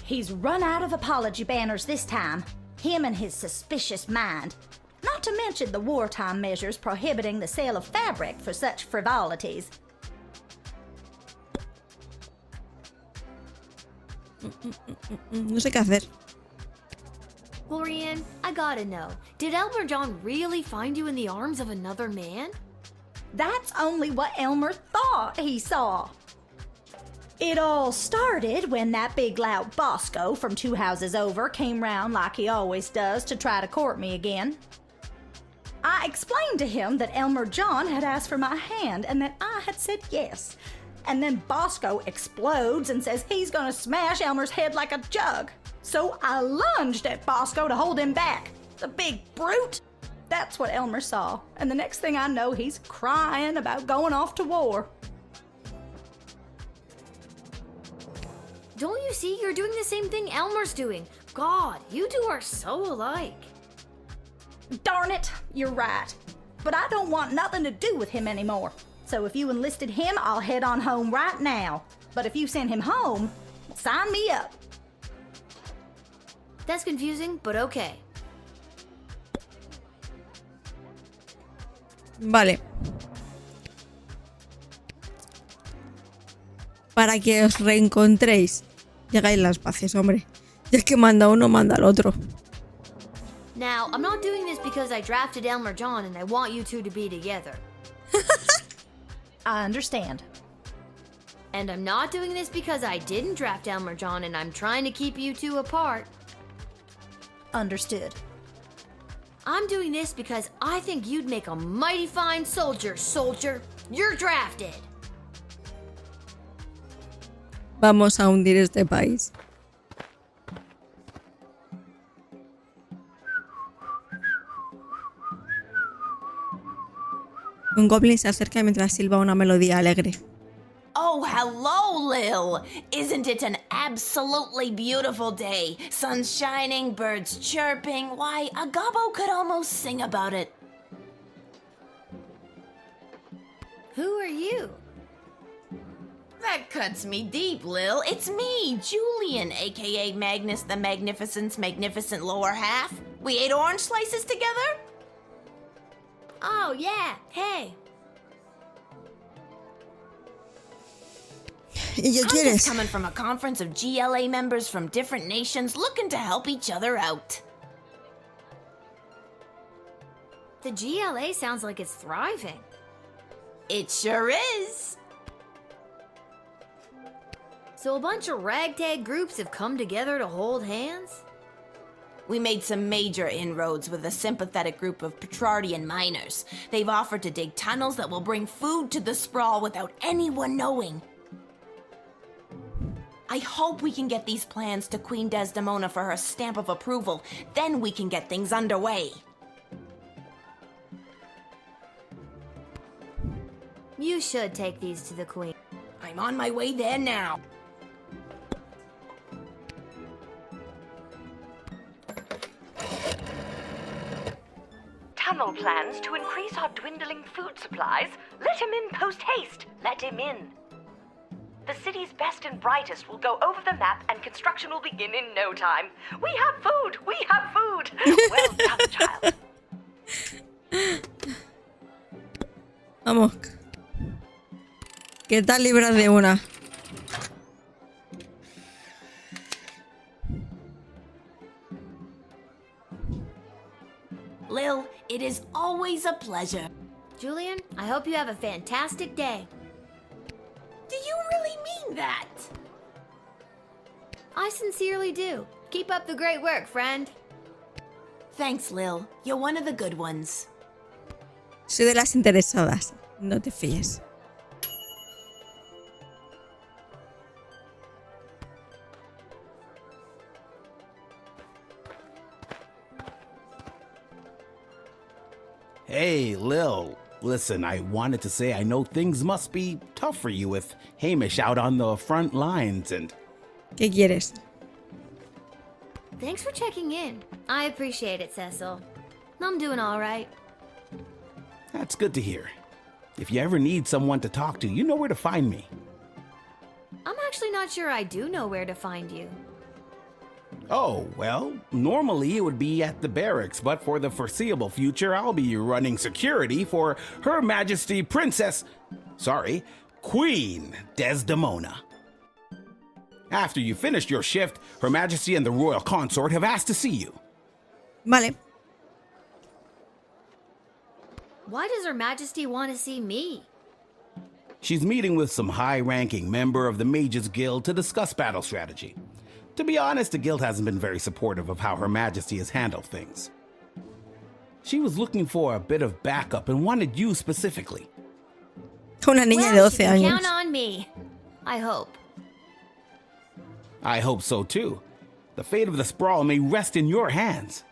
He's run out of apology banners this time. Him and his suspicious mind. Not to mention the wartime measures prohibiting the sale of fabric for such frivolities. No sé qué hacer. Glory Ann, I gotta know, did Elmer John really find you in the arms of another man? That's only what Elmer thought he saw. It all started when that big loud Bosco from 2 houses over came round like he always does to try to court me again. I explained to him that Elmer John had asked for my hand and that I had said yes. And then Bosco explodes and says he's gonna smash Elmer's head like a jug. So I lunged at Bosco to hold him back. The big brute! That's what Elmer saw. And the next thing I know, he's crying about going off to war. Don't you see? You're doing the same thing Elmer's doing. God, you two are so alike. Darn it, you're right. But I don't want nothing to do with him anymore. So if you enlisted him, I'll head on home right now. But if you send him home, sign me up. That's confusing, but okay. Vale. Para que os reencontréis. Llegáis las paces, hombre. Y es que manda uno, manda al otro. Now, I'm not doing this because I drafted Elmer John and I want you two to be together. I understand. And I'm not doing this because I didn't draft Elmer John and I'm trying to keep you two apart. Understood. I'm doing this because I think you'd make a mighty fine soldier, soldier. You're drafted. Vamos a hundir este país. Un goblin se acerca mientras silba una melodía alegre. Oh, hello, Lil! Isn't it an absolutely beautiful day? Sun's shining, birds chirping. Why, a gobbo could almost sing about it. Who are you? That cuts me deep, Lil. It's me, Julian, aka Magnus the Magnificent's magnificent lower half. We ate orange slices together? Oh, yeah. Hey. I'm just coming from a conference of GLA members from different nations looking to help each other out. The GLA sounds like it's thriving. It sure is. So a bunch of ragtag groups have come together to hold hands? We made some major inroads with a sympathetic group of Petrardian miners. They've offered to dig tunnels that will bring food to the sprawl without anyone knowing. I hope we can get these plans to Queen Desdemona for her stamp of approval. Then we can get things underway. You should take these to the Queen. I'm on my way there now. tunnel plans to increase our dwindling food supplies. Let him in post haste. Let him in. The city's best and brightest will go over the map and construction will begin in no time. We have food! We have food! Well done, child. Vamos. ¿Qué tal libras de una? Lil, it is always a pleasure. Julian, I hope you have a fantastic day. Do you really mean that? I sincerely do. Keep up the great work, friend. Thanks, Lil. You're one of the good ones. Soy de las interesadas. No te fíes. Hey, Lil. Listen, I wanted to say I know things must be tough for you with Hamish out on the front lines and... ¿Qué quieres? Thanks for checking in. I appreciate it, Cecil. I'm doing all right. That's good to hear. If you ever need someone to talk to, you know where to find me. I'm actually not sure I do know where to find you. Oh, well, normally it would be at the barracks, but for the foreseeable future, I'll be running security for Her Majesty Queen Desdemona. After you finished your shift, Her Majesty and the Royal Consort have asked to see you. Vale. Why does Her Majesty want to see me? She's meeting with some high-ranking member of the Mages Guild to discuss battle strategy. To be honest, the guild hasn't been very supportive of how Her Majesty has handled things. She was looking for a bit of backup and wanted you specifically. Una niña de 12 años. Count on me. I hope. I hope so too. The fate of the sprawl may rest in your hands.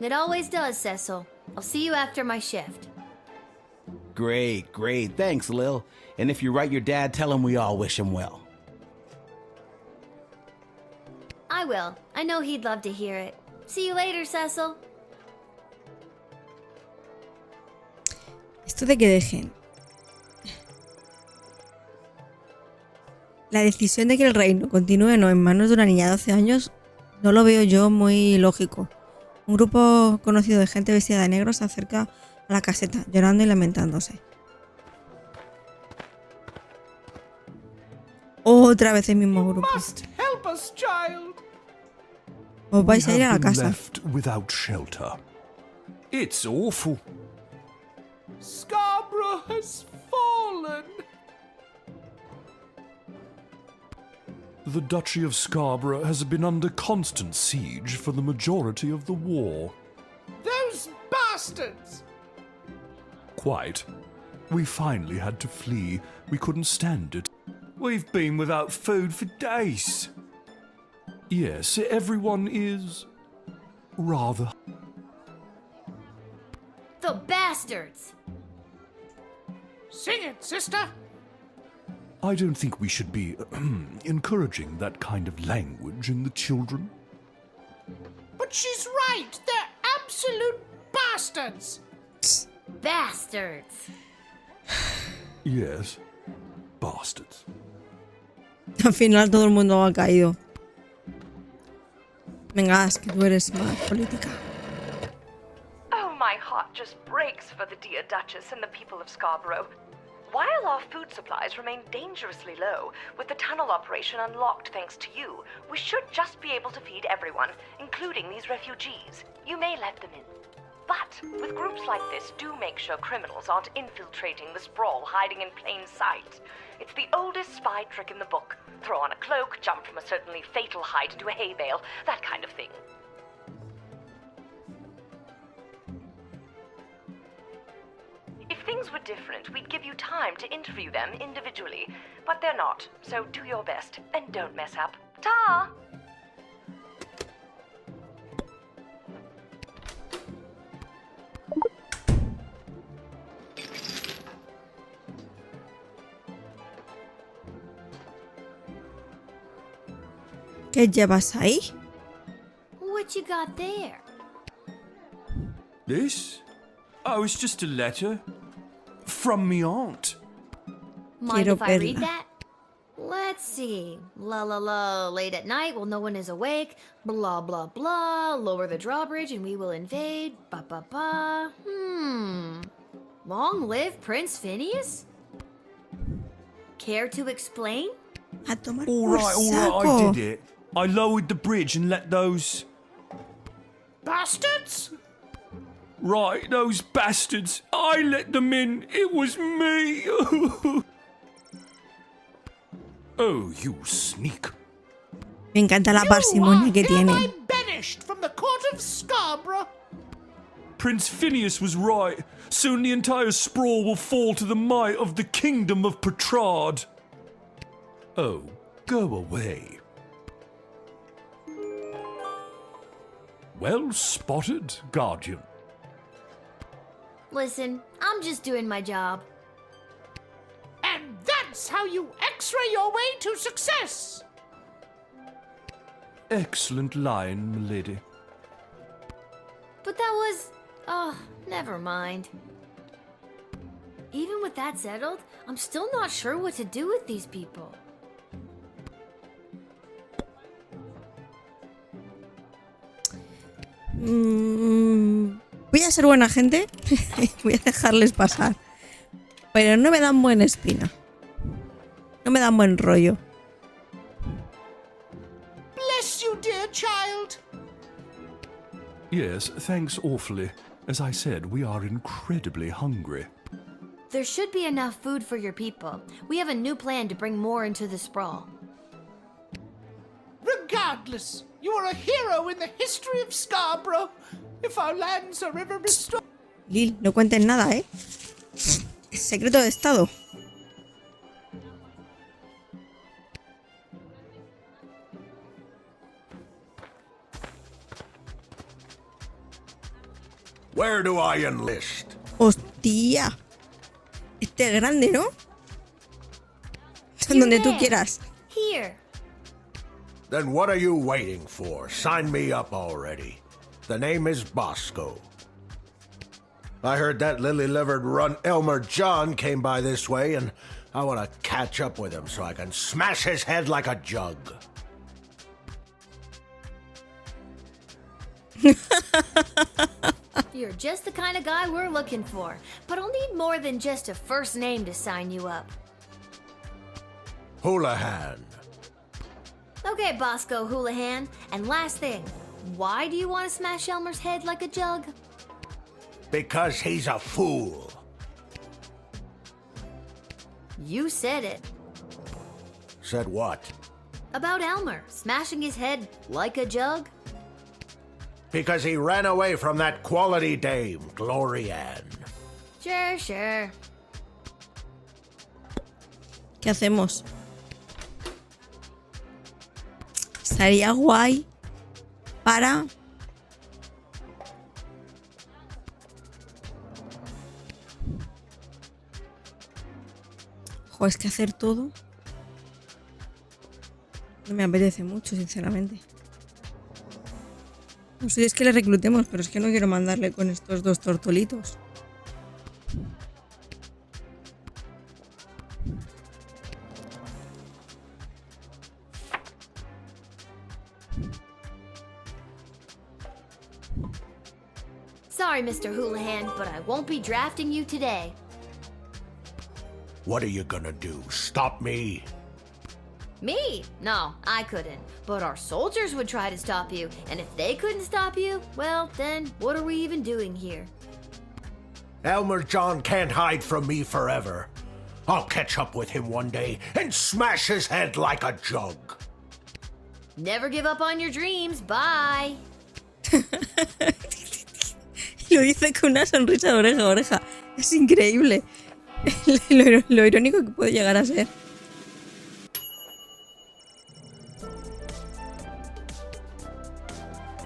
It always does, Cecil. I'll see you after my shift. Great. Thanks, Lil. And if you write your dad, tell him we all wish him well. I will. I know he'd love to hear it. See you later, Cecil. Esto de que dejen la decisión de que el reino continúe no en manos de una niña de 12 años no lo veo yo muy lógico. Un grupo conocido de gente vestida de negro se acerca a la caseta, llorando y lamentándose. Otra vez el mismo grupo. Help us, child. Os vais a ir a la We have been casa. left without shelter. It's awful. Scarborough has fallen. The Duchy of Scarborough has been under constant siege for the majority of the war. Those bastards! Quite. We finally had to flee. We couldn't stand it. We've been without food for days. Yes, everyone is rather... The bastards! Sing it, sister. I don't think we should be encouraging that kind of language in the children. But she's right. They're absolute bastards. Bastards. Yes, bastards. Al final todo el mundo ha caído. Venga, es que tú eres más política. Oh, my heart just breaks for the dear Duchess and the people of Scarborough. While our food supplies remain dangerously low, with the tunnel operation unlocked thanks to you, we should just be able to feed everyone, including these refugees. You may let them in. But with groups like this, do make sure criminals aren't infiltrating the sprawl hiding in plain sight. It's the oldest spy trick in the book. Throw on a cloak, jump from a certainly fatal height into a hay bale, that kind of thing. If things were different, we'd give you time to interview them individually. But they're not, so do your best and don't mess up. Ta! ¿Qué llevas ahí? What you got there? This? Oh, it's just a letter. From me aunt. Mind Quiero if I read verla. that? Let's see. La la la, late at night while no one is awake. Blah blah blah. Lower the drawbridge and we will invade. Ba ba ba. Long live Prince Phineas? Care to explain? A tomar All por right, saco. I did it. I lowered the bridge and let those... Bastards! Right, those bastards. I let them in. It was me. Oh, you sneak. Me encanta la parsimonia que tiene. Banished from the court of Scarborough. Prince Phineas was right. Soon the entire sprawl will fall to the might of the kingdom of Petrard. Oh, go away. Well spotted, Guardian. Listen, I'm just doing my job. And that's how you x-ray your way to success. Excellent line, milady. But that was... Oh, never mind. Even with that settled, I'm still not sure what to do with these people. Voy a ser buena gente. Voy a dejarles pasar. Pero no me dan buena espina. No me dan buen rollo. Bless you, dear child. Yes, thanks awfully. As I said, we are incredibly hungry. There should be enough food for your people. We have a new plan to bring more into the sprawl. Regardless, you are a hero in the history of Scarborough. If our lands are ever restored... Lil, no cuentes nada, ¿eh? Es secreto de estado. Where do I enlist? Hostia. Este es grande, ¿no? Donde tú quieras. Here. Then what are you waiting for? Sign me up already. The name is Bosco. I heard that lily-livered runt Elmer John came by this way, and I want to catch up with him so I can smash his head like a jug. You're just the kind of guy we're looking for, but I'll need more than just a first name to sign you up. Houlihan. Okay, Bosco Houlihan. And last thing, why do you want to smash Elmer's head like a jug? Because he's a fool. You said it. Said what? About Elmer smashing his head like a jug? Because he ran away from that quality dame, Glory Ann. Sure, sure. ¿Qué hacemos? Estaría guay para... Jo, es que hacer todo no me apetece mucho, sinceramente. No sé si es que le reclutemos, pero es que no quiero mandarle con estos dos tortolitos. Sorry, Mr. Houlihan, but I won't be drafting you today. What are you gonna do? Stop me? Me? No, I couldn't. But our soldiers would try to stop you, and if they couldn't stop you, well, then what are we even doing here? Elmer John can't hide from me forever. I'll catch up with him one day and smash his head like a jug. Never give up on your dreams. Bye. Lo dice con una sonrisa de oreja a oreja. Es increíble lo irónico que puede llegar a ser.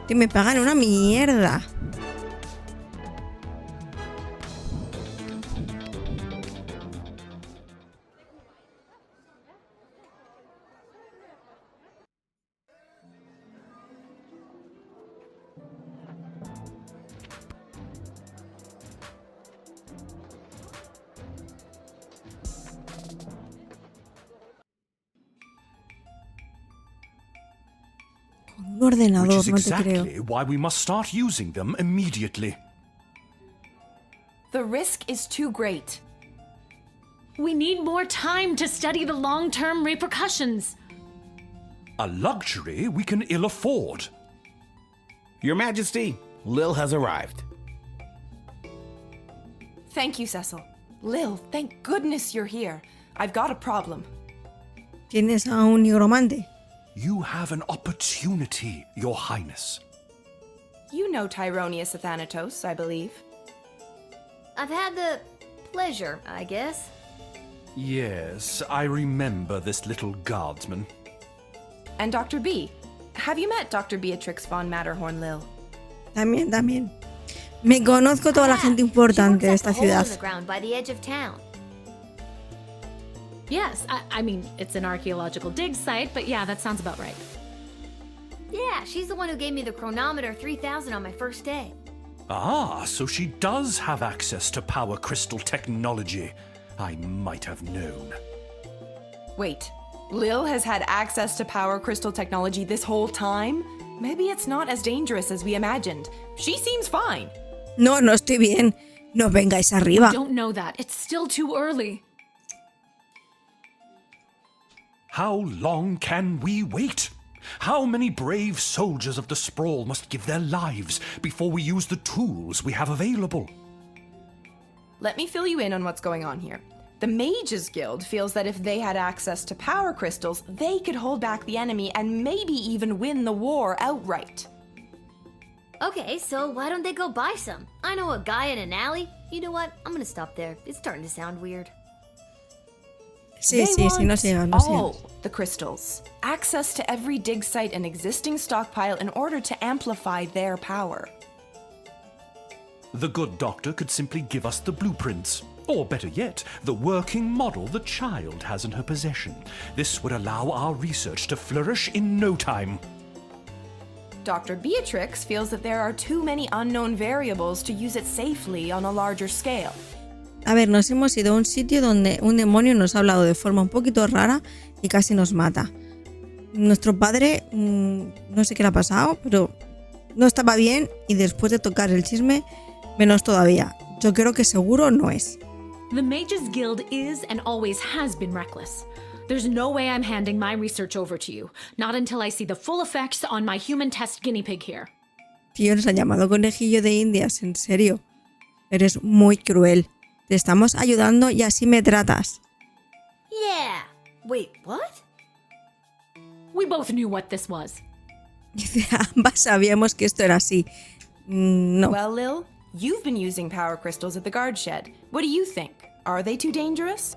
Que me pagan una mierda. ordenador, Which is no te creo. exactly why we must start using them immediately. The risk is too great. We need more time to study the long-term repercussions. A luxury we can ill afford. Your Majesty, Lil has arrived. Thank you, Cecil. Lil, thank goodness you're here. I've got a problem. ¿Tienes a un nigromante? You have an opportunity, Your Highness. You know Tyronius Athanatos, I believe. I've had the pleasure, I guess. Yes, I remember this little guardsman. And Dr. B. Have you met Dr. Beatrix von Matterhorn, Lil? También. Me conozco toda la gente importante de esta ciudad. By the edge of town. Yes, I mean, it's an archaeological dig site, but yeah, that sounds about right. Yeah, she's the one who gave me the chronometer 3000 on my first day. Ah, so she does have access to power crystal technology. I might have known. Wait, Lil has had access to power crystal technology this whole time? Maybe it's not as dangerous as we imagined. She seems fine. No, no estoy bien. No vengáis arriba. I don't know that. It's still too early. How long can we wait? How many brave soldiers of the sprawl must give their lives before we use the tools we have available? Let me fill you in on what's going on here. The Mages Guild feels that if they had access to power crystals, they could hold back the enemy and maybe even win the war outright. Okay, so why don't they go buy some? I know a guy in an alley. You know what? I'm gonna stop there. It's starting to sound weird. Sí, no sigas, no all sigas. the crystals. Access to every dig site and existing stockpile in order to amplify their power. The good doctor could simply give us the blueprints. Or better yet, the working model the child has in her possession. This would allow our research to flourish in no time. Dr. Beatrix feels that there are too many unknown variables to use it safely on a larger scale. A ver, nos hemos ido a un sitio donde un demonio nos ha hablado de forma un poquito rara y casi nos mata. Nuestro padre, no sé qué le ha pasado, pero no estaba bien y después de tocar el chisme, menos todavía. Yo creo que seguro no es. The Mages Guild is and always has been reckless. There's no way I'm handing my research over to you, not until I see the full effects on my human test guinea pig here. Tío, nos han llamado conejillo de Indias, en serio. Eres muy cruel. Te estamos ayudando y así me tratas. Yeah. Wait, what? We both knew what this was. Dice, ambas sabíamos que esto era así. No. Well, Lil, you've been using power crystals at the guard shed. What do you think? Are they too dangerous?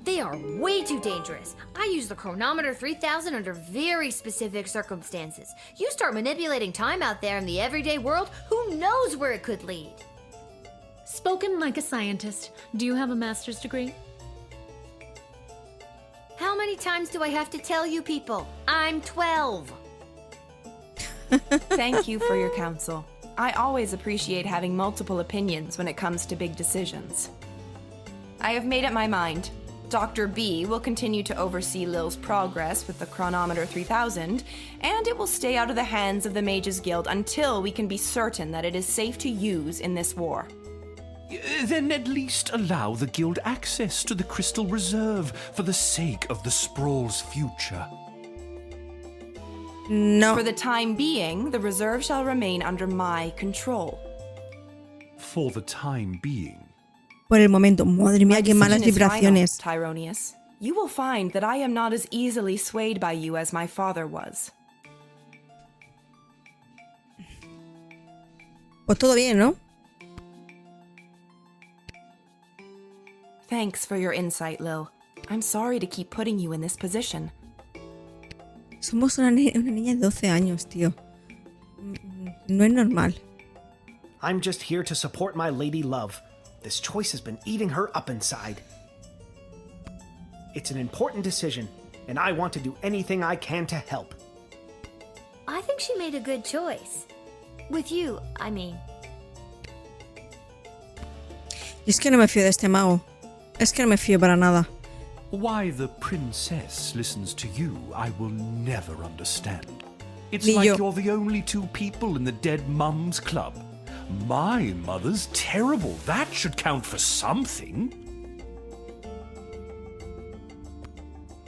They are way too dangerous. I use the chronometer 3000 under very specific circumstances. You start manipulating time out there in the everyday world, who knows where it could lead? Spoken like a scientist. Do you have a master's degree? How many times do I have to tell you people? I'm 12. Thank you for your counsel. I always appreciate having multiple opinions when it comes to big decisions. I have made up my mind. Dr. B will continue to oversee Lil's progress with the chronometer 3000, and it will stay out of the hands of the Mages Guild until we can be certain that it is safe to use in this war. Then at least allow the guild access to the crystal reserve for the sake of the sprawl's future. No. For the time being, the reserve shall remain under my control. For the time being. Por el momento, madre mía, qué malas vibraciones. Tyronius, you will find that I am not as easily swayed by you as my father was. Pues todo bien, ¿no? Thanks for your insight, Lil. I'm sorry to keep putting you in this position. Somos una niña de 12 años, tío. No es normal. I'm just here to support my lady love. This choice has been eating her up inside. It's an important decision, and I want to do anything I can to help. I think she made a good choice. With you, I mean. Y es que no me fío de este mago. Es que no me fío para nada. Why the princess listens to you, I will never understand. It's Ni like yo. you're the only two people in the Dead Mums Club. My mother's terrible. That should count for something.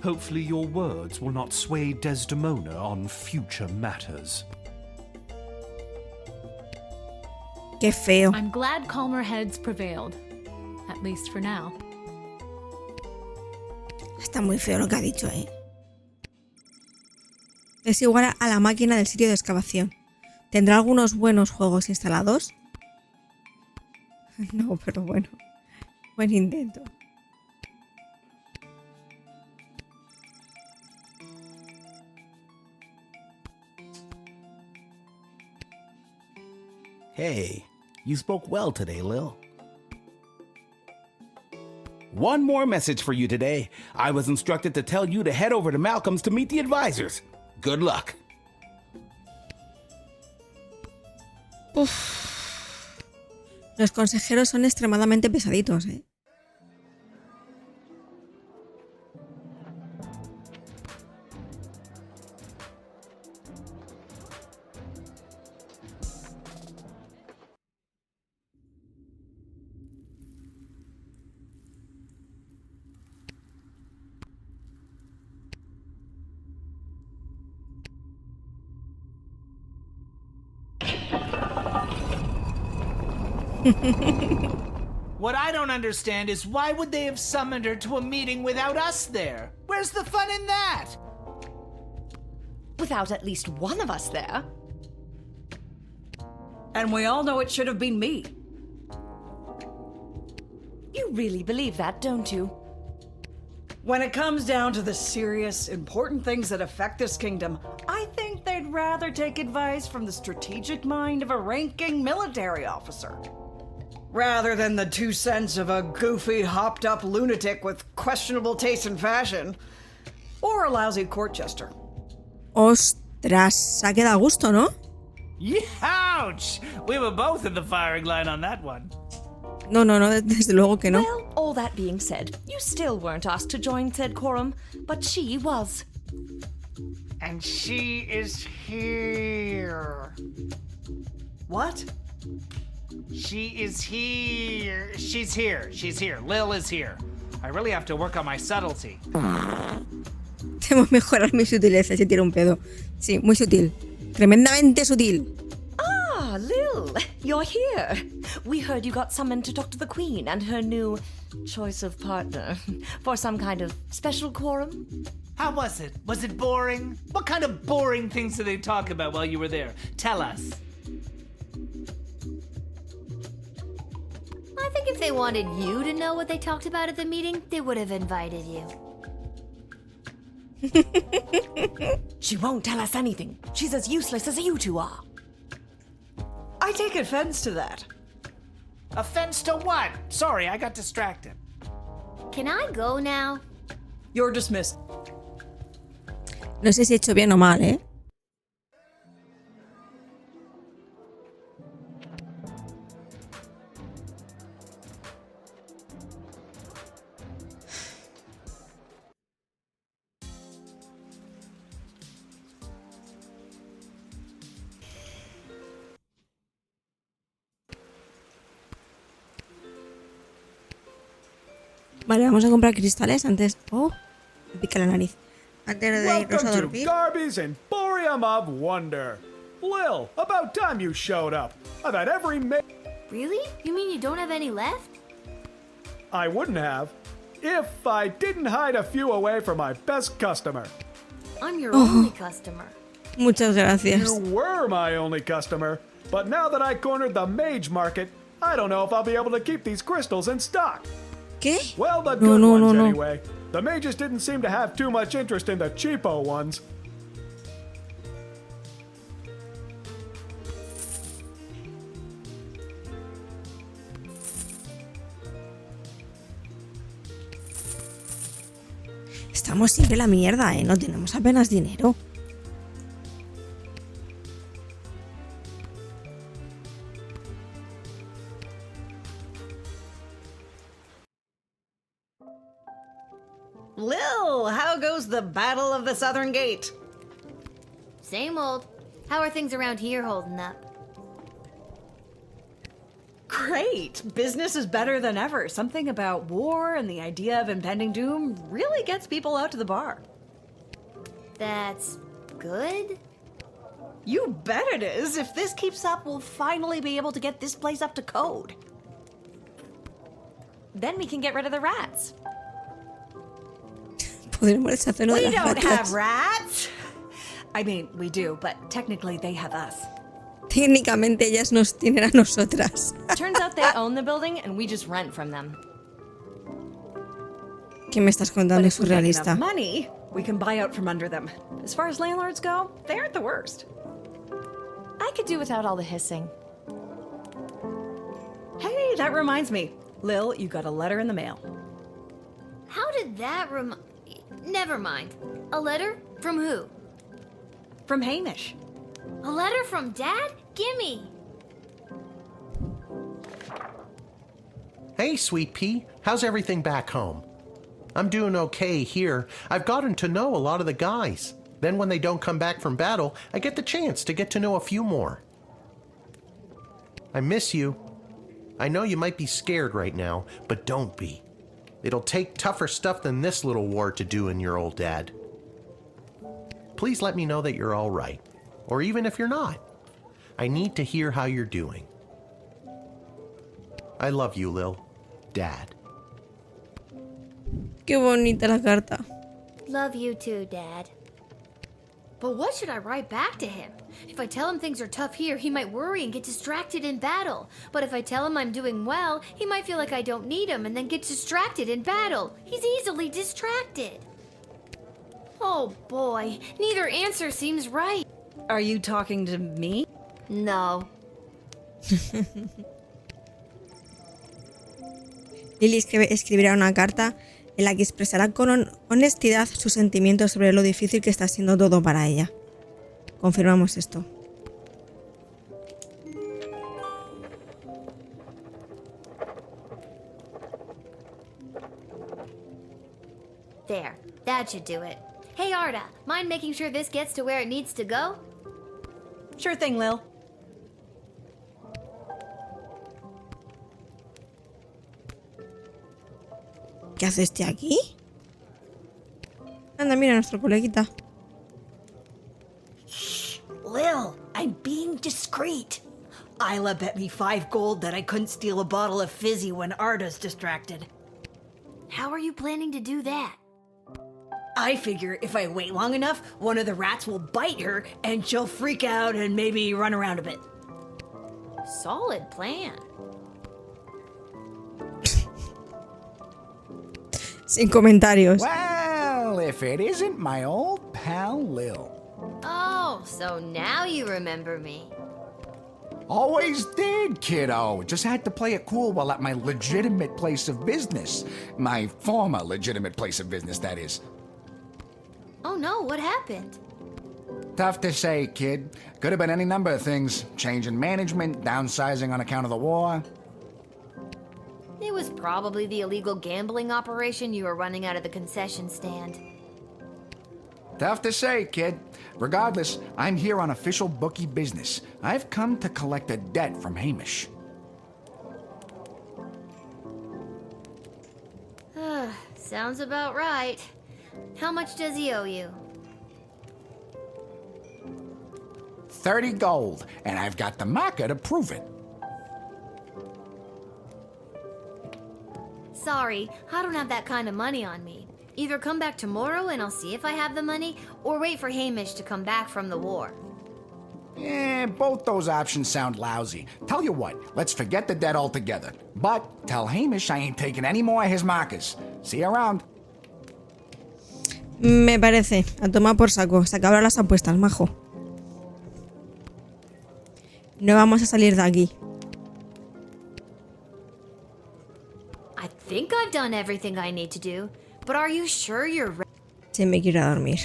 Hopefully your words will not sway Desdemona on future matters. Qué feo. I'm glad calmer heads prevailed. At least for now. Está muy feo lo que ha dicho, ¿eh? Es igual a la máquina del sitio de excavación. ¿Tendrá algunos buenos juegos instalados? No, pero bueno. Buen intento. Hey, you spoke well today, Lil. One more message for you today. I was instructed to tell you to head over to Malcolm's to meet the advisors. Good luck. Uf. Los consejeros son extremadamente pesaditos, ¿eh? What I don't understand is why would they have summoned her to a meeting without us there? Where's the fun in that? Without at least one of us there. And we all know it should have been me. You really believe that, don't you? When it comes down to the serious, important things that affect this kingdom, I think they'd rather take advice from the strategic mind of a ranking military officer, rather than the 2 cents of a goofy, hopped-up lunatic with questionable taste in fashion, or a lousy court jester. Ostras, se ha quedado a gusto, ¿no? Ouch! We were both in the firing line on that one. No, desde luego que no. Well, all that being said, you still weren't asked to join said quorum, but she was. And she is here. What? She is here. She's here. She's here. Lil is here. I really have to work on my subtlety. Tengo que mejorar mi sutileza si tiro un pedo. Sí, muy sutil. Tremendamente sutil. Ah, Lil, you're here. We heard you got summoned to talk to the Queen and her new choice of partner for some kind of special quorum. How was it? Was it boring? What kind of boring things did they talk about while you were there? Tell us. I think if they wanted you to know what they talked about at the meeting, they would have invited you. She won't tell us anything. She's as useless as you two are. I take offense to that. Offense to what? Sorry, I got distracted. Can I go now? You're dismissed. No sé si he hecho bien o mal, ¿eh? Vale, vamos a comprar cristales antes. Oh, me pica la nariz. Antes de irnos a Welcome to dormir. Garby's Emporium of Wonder. Lil, about time you showed up. I've had every Really? You mean you don't have any left? I wouldn't have if I didn't hide a few away for my best customer. I'm your only customer. Muchas gracias. You were my only customer, but now that I cornered the mage market, I don't know if I'll be able to keep these crystals in stock. ¿Qué? Well, the No, good no, ones no, no. anyway. The mages didn't seem to have too much interest in the cheapo ones. Estamos siempre en la mierda, ¿eh? No tenemos apenas dinero. Lil, how goes the Battle of the Southern Gate? Same old. How are things around here holding up? Great! Business is better than ever. Something about war and the idea of impending doom really gets people out to the bar. That's good? You bet it is! If this keeps up, we'll finally be able to get this place up to code. Then we can get rid of the rats. Podremos deshacernos de We las don't ratas. have rats! I mean, we do, but technically they have us. Técnicamente ellas nos tienen a nosotras. Turns out they own the building and we just rent from them. ¿Qué me estás contando? But if we make Surrealista. enough money, we can buy out from under them. As far as landlords go, they aren't the worst. I could do without all the hissing. Hey, that reminds me. Lil, you got a letter in the mail. How did that Never mind. A letter? From who? From Hamish. A letter from Dad? Gimme! Hey, Sweet Pea. How's everything back home? I'm doing okay here. I've gotten to know a lot of the guys. Then when they don't come back from battle, I get the chance to get to know a few more. I miss you. I know you might be scared right now, but don't be. It'll take tougher stuff than this little war to do in your old dad. Please let me know that you're all right, or even if you're not. I need to hear how you're doing. I love you, Lil. Dad. Qué bonita la carta. Love you too, Dad. But what should I write back to him? If I tell him things are tough here, he might worry and get distracted in battle. But if I tell him I'm doing well, he might feel like I don't need him and then get distracted in battle. He's easily distracted. Oh boy, neither answer seems right. Are you talking to me? No. Lily escribirá una carta en la que expresará con honestidad sus sentimientos sobre lo difícil que está siendo todo para ella. Confirmamos esto. There, that should do it. Hey Arda, mind making sure this gets to where it needs to go? Sure thing, Lil. ¿Qué hace este aquí? Anda, mira, nuestro coleguita. Lil, I'm being discreet. Isla bet me 5 gold that I couldn't steal a bottle of fizzy when Arda's distracted. How are you planning to do that? I figure if I wait long enough, one of the rats will bite her and she'll freak out and maybe run around a bit. Solid plan. Sin comentarios. Well, if it isn't my old pal Lil. Oh, so now you remember me. Always did, kiddo. Just had to play it cool while at my legitimate place of business. My former legitimate place of business, that is. Oh no, what happened? Tough to say, kid. Could have been any number of things. Change in management, downsizing on account of the war. It was probably the illegal gambling operation you were running out of the concession stand. Tough to say, kid. Regardless, I'm here on official bookie business. I've come to collect a debt from Hamish. Sounds about right. How much does he owe you? 30 gold, and I've got the marker to prove it. Sorry, I don't have that kind of money on me. Either come back tomorrow and I'll see if I have the money, or wait for Hamish to come back from the war. Both those options sound lousy. Tell you what, let's forget the debt altogether. But tell Hamish I ain't taking any more of his markers. See you around. Me parece. A tomar por saco. Se acabaron las apuestas, majo. No vamos a salir de aquí. I think I've done everything I need to do, but are you sure you're ready? Se me quiere dormir.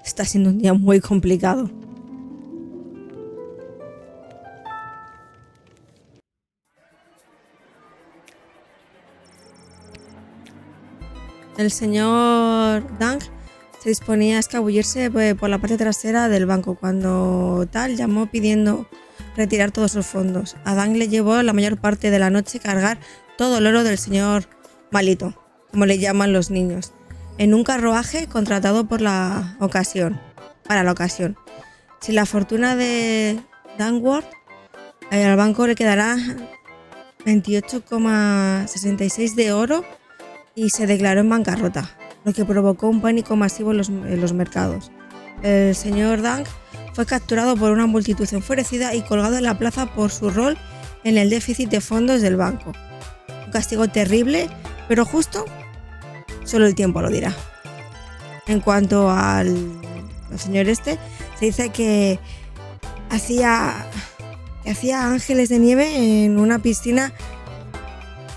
Está siendo un día muy complicado. el señor Dang se disponía a escabullirse por la parte trasera del banco cuando tal llamó pidiendo retirar todos sus fondos. A Dang le llevó la mayor parte de la noche cargar todo el oro del señor malito, como le llaman los niños, en un carruaje contratado para la ocasión. Sin la fortuna de Dangworth, al banco le quedará 28,66 de oro y se declaró en bancarrota, lo que provocó un pánico masivo en los mercados. El señor Dang fue capturado por una multitud enfurecida y colgado en la plaza por su rol en el déficit de fondos del banco. Un castigo terrible, pero justo, solo el tiempo lo dirá. En cuanto al señor se dice que hacía ángeles de nieve en una piscina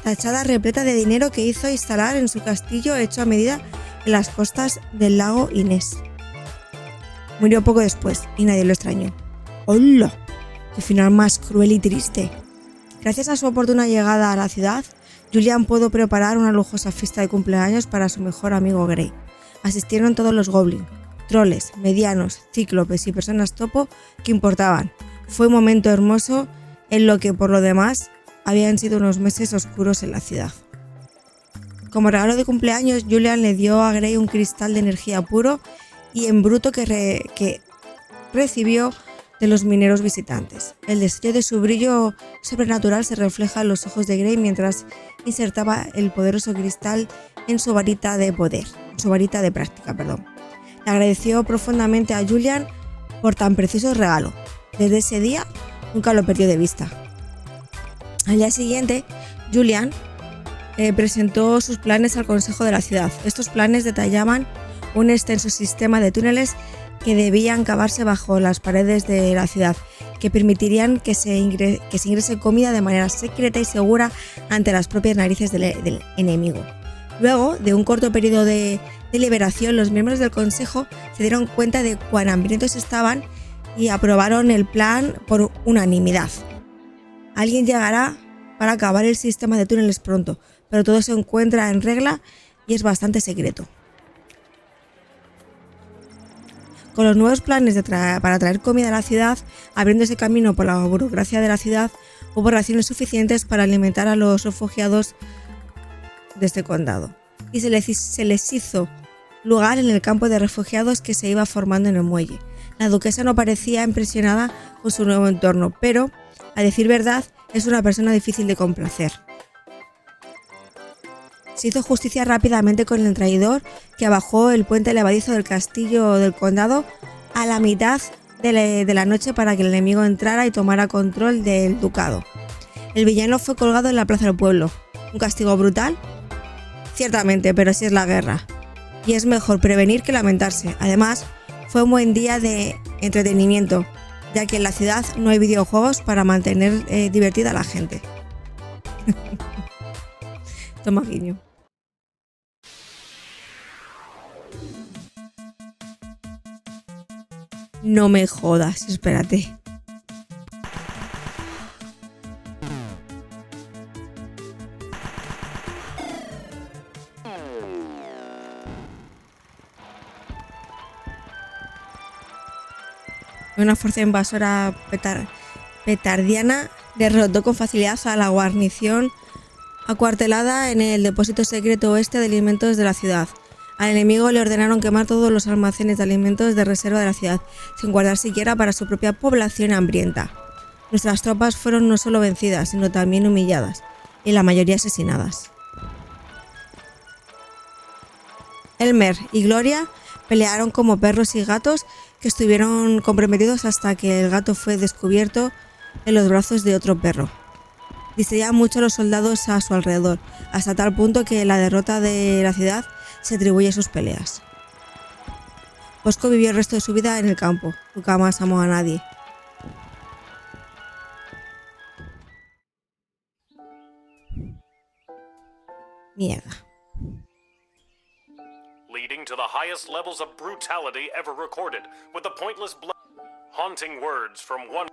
tachada repleta de dinero que hizo instalar en su castillo hecho a medida en las costas del lago Inés. Murió poco después y nadie lo extrañó. ¡Hola! ¡Qué final más cruel y triste! Gracias a su oportuna llegada a la ciudad, Julian pudo preparar una lujosa fiesta de cumpleaños para su mejor amigo Grey. Asistieron todos los goblins, troles, medianos, cíclopes y personas topo que importaban. Fue un momento hermoso en lo que por lo demás habían sido unos meses oscuros en la ciudad. Como regalo de cumpleaños, Julian le dio a Grey un cristal de energía puro y en bruto que recibió de los mineros visitantes. El destello de su brillo sobrenatural se refleja en los ojos de Grey mientras insertaba el poderoso cristal en su varita de práctica. Le agradeció profundamente a Julian por tan precioso regalo. Desde ese día nunca lo perdió de vista. Al día siguiente, Julian presentó sus planes al consejo de la ciudad. Estos planes detallaban un extenso sistema de túneles que debían cavarse bajo las paredes de la ciudad, que permitirían que se ingrese comida de manera secreta y segura ante las propias narices del enemigo. Luego de un corto periodo de deliberación, los miembros del consejo se dieron cuenta de cuán hambrientos estaban y aprobaron el plan por unanimidad. Alguien llegará para acabar el sistema de túneles pronto, pero todo se encuentra en regla y es bastante secreto. Con los nuevos planes para traer comida a la ciudad, abriéndose camino por la burocracia de la ciudad, hubo raciones suficientes para alimentar a los refugiados de este condado. Y se les hizo lugar en el campo de refugiados que se iba formando en el muelle. La duquesa no parecía impresionada con su nuevo entorno, pero, a decir verdad, es una persona difícil de complacer. Se hizo justicia rápidamente con el traidor que abajó el puente levadizo del castillo del condado a la mitad de la noche para que el enemigo entrara y tomara control del ducado. El villano fue colgado en la plaza del pueblo. ¿Un castigo brutal? Ciertamente, pero así es la guerra. Y es mejor prevenir que lamentarse. Además, fue un buen día de entretenimiento, ya que en la ciudad no hay videojuegos para mantener divertida a la gente. Toma guiño. No me jodas, espérate. Una fuerza invasora petardiana derrotó con facilidad a la guarnición acuartelada en el depósito secreto oeste de alimentos de la ciudad. Al enemigo le ordenaron quemar todos los almacenes de alimentos de reserva de la ciudad, sin guardar siquiera para su propia población hambrienta. Nuestras tropas fueron no solo vencidas, sino también humilladas, y la mayoría asesinadas. Elmer y Gloria pelearon como perros y gatos que estuvieron comprometidos hasta que el gato fue descubierto en los brazos de otro perro. Distraía mucho a los soldados a su alrededor, hasta tal punto que la derrota de la ciudad se atribuye a sus peleas. Bosco vivió el resto de su vida en el campo, nunca más amó a nadie. Mierda. Leading to the highest levels of brutality ever recorded, with the pointless haunting words from one.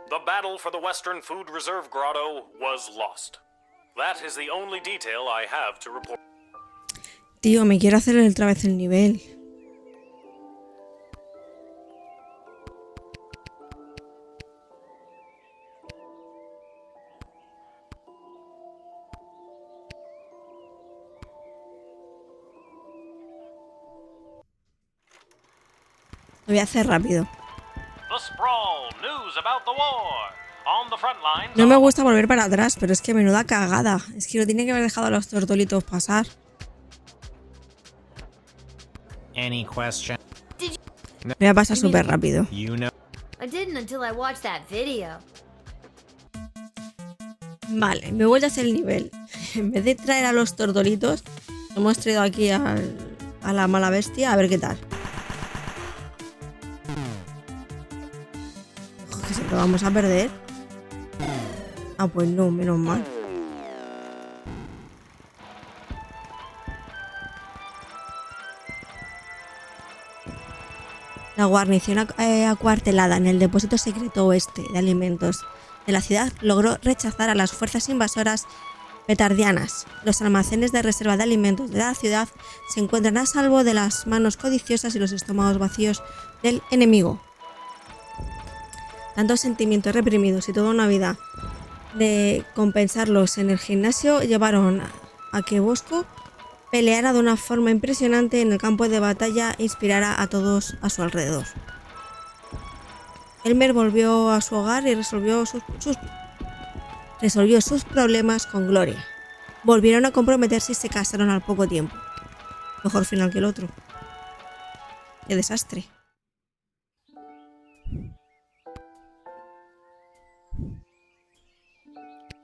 The battle for the Western Food Reserve Grotto was lost. That is the only detail I have to report. Tío, me quiero hacer otra vez el nivel. Lo voy a hacer rápido. The sprawl, news about the war. On the front lines. No me gusta volver para atrás, pero es que menuda cagada. Es que lo tiene que haber dejado a los tortolitos pasar. Any question? Voy a pasar súper rápido. You know. I didn't until I watched that video. Vale, me voy a hacer el nivel. En vez de traer a los tortolitos, hemos traído aquí a la mala bestia. A ver qué tal. Ojo, que se lo vamos a perder. Ah, pues no, menos mal. La guarnición acuartelada en el depósito secreto oeste de alimentos de la ciudad logró rechazar a las fuerzas invasoras petardianas. Los almacenes de reserva de alimentos de la ciudad se encuentran a salvo de las manos codiciosas y los estómagos vacíos del enemigo. Tantos sentimientos reprimidos y toda una vida de compensarlos en el gimnasio llevaron a que Bosco peleara de una forma impresionante en el campo de batalla e inspirara a todos a su alrededor. Elmer volvió a su hogar y resolvió sus problemas con Gloria. Volvieron a comprometerse y se casaron al poco tiempo. Mejor final que el otro. ¡Qué desastre!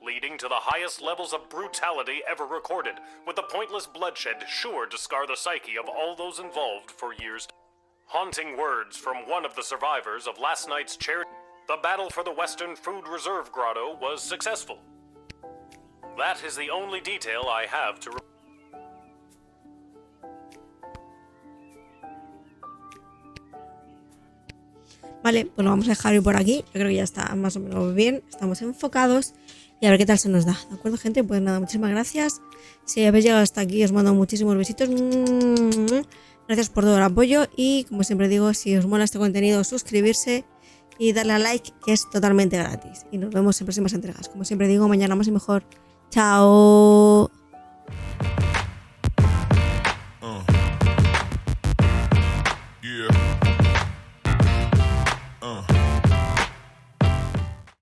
Leading to the highest levels of brutality ever recorded, with the pointless bloodshed sure to scar the psyche of all those involved for years. Haunting words from one of the survivors of last night's charity. The battle for the Western Food Reserve Grotto was successful. That is the only detail I have to Vale, pues lo vamos a dejar hoy por aquí. Yo creo que ya está más o menos bien. Estamos enfocados. Y a ver qué tal se nos da. ¿De acuerdo, gente? Pues nada, muchísimas gracias. Si habéis llegado hasta aquí, os mando muchísimos besitos. Gracias por todo el apoyo. Y como siempre digo, si os mola este contenido, suscribirse y darle a like, que es totalmente gratis. Y nos vemos en próximas entregas. Como siempre digo, mañana más y mejor. ¡Chao! Yeah.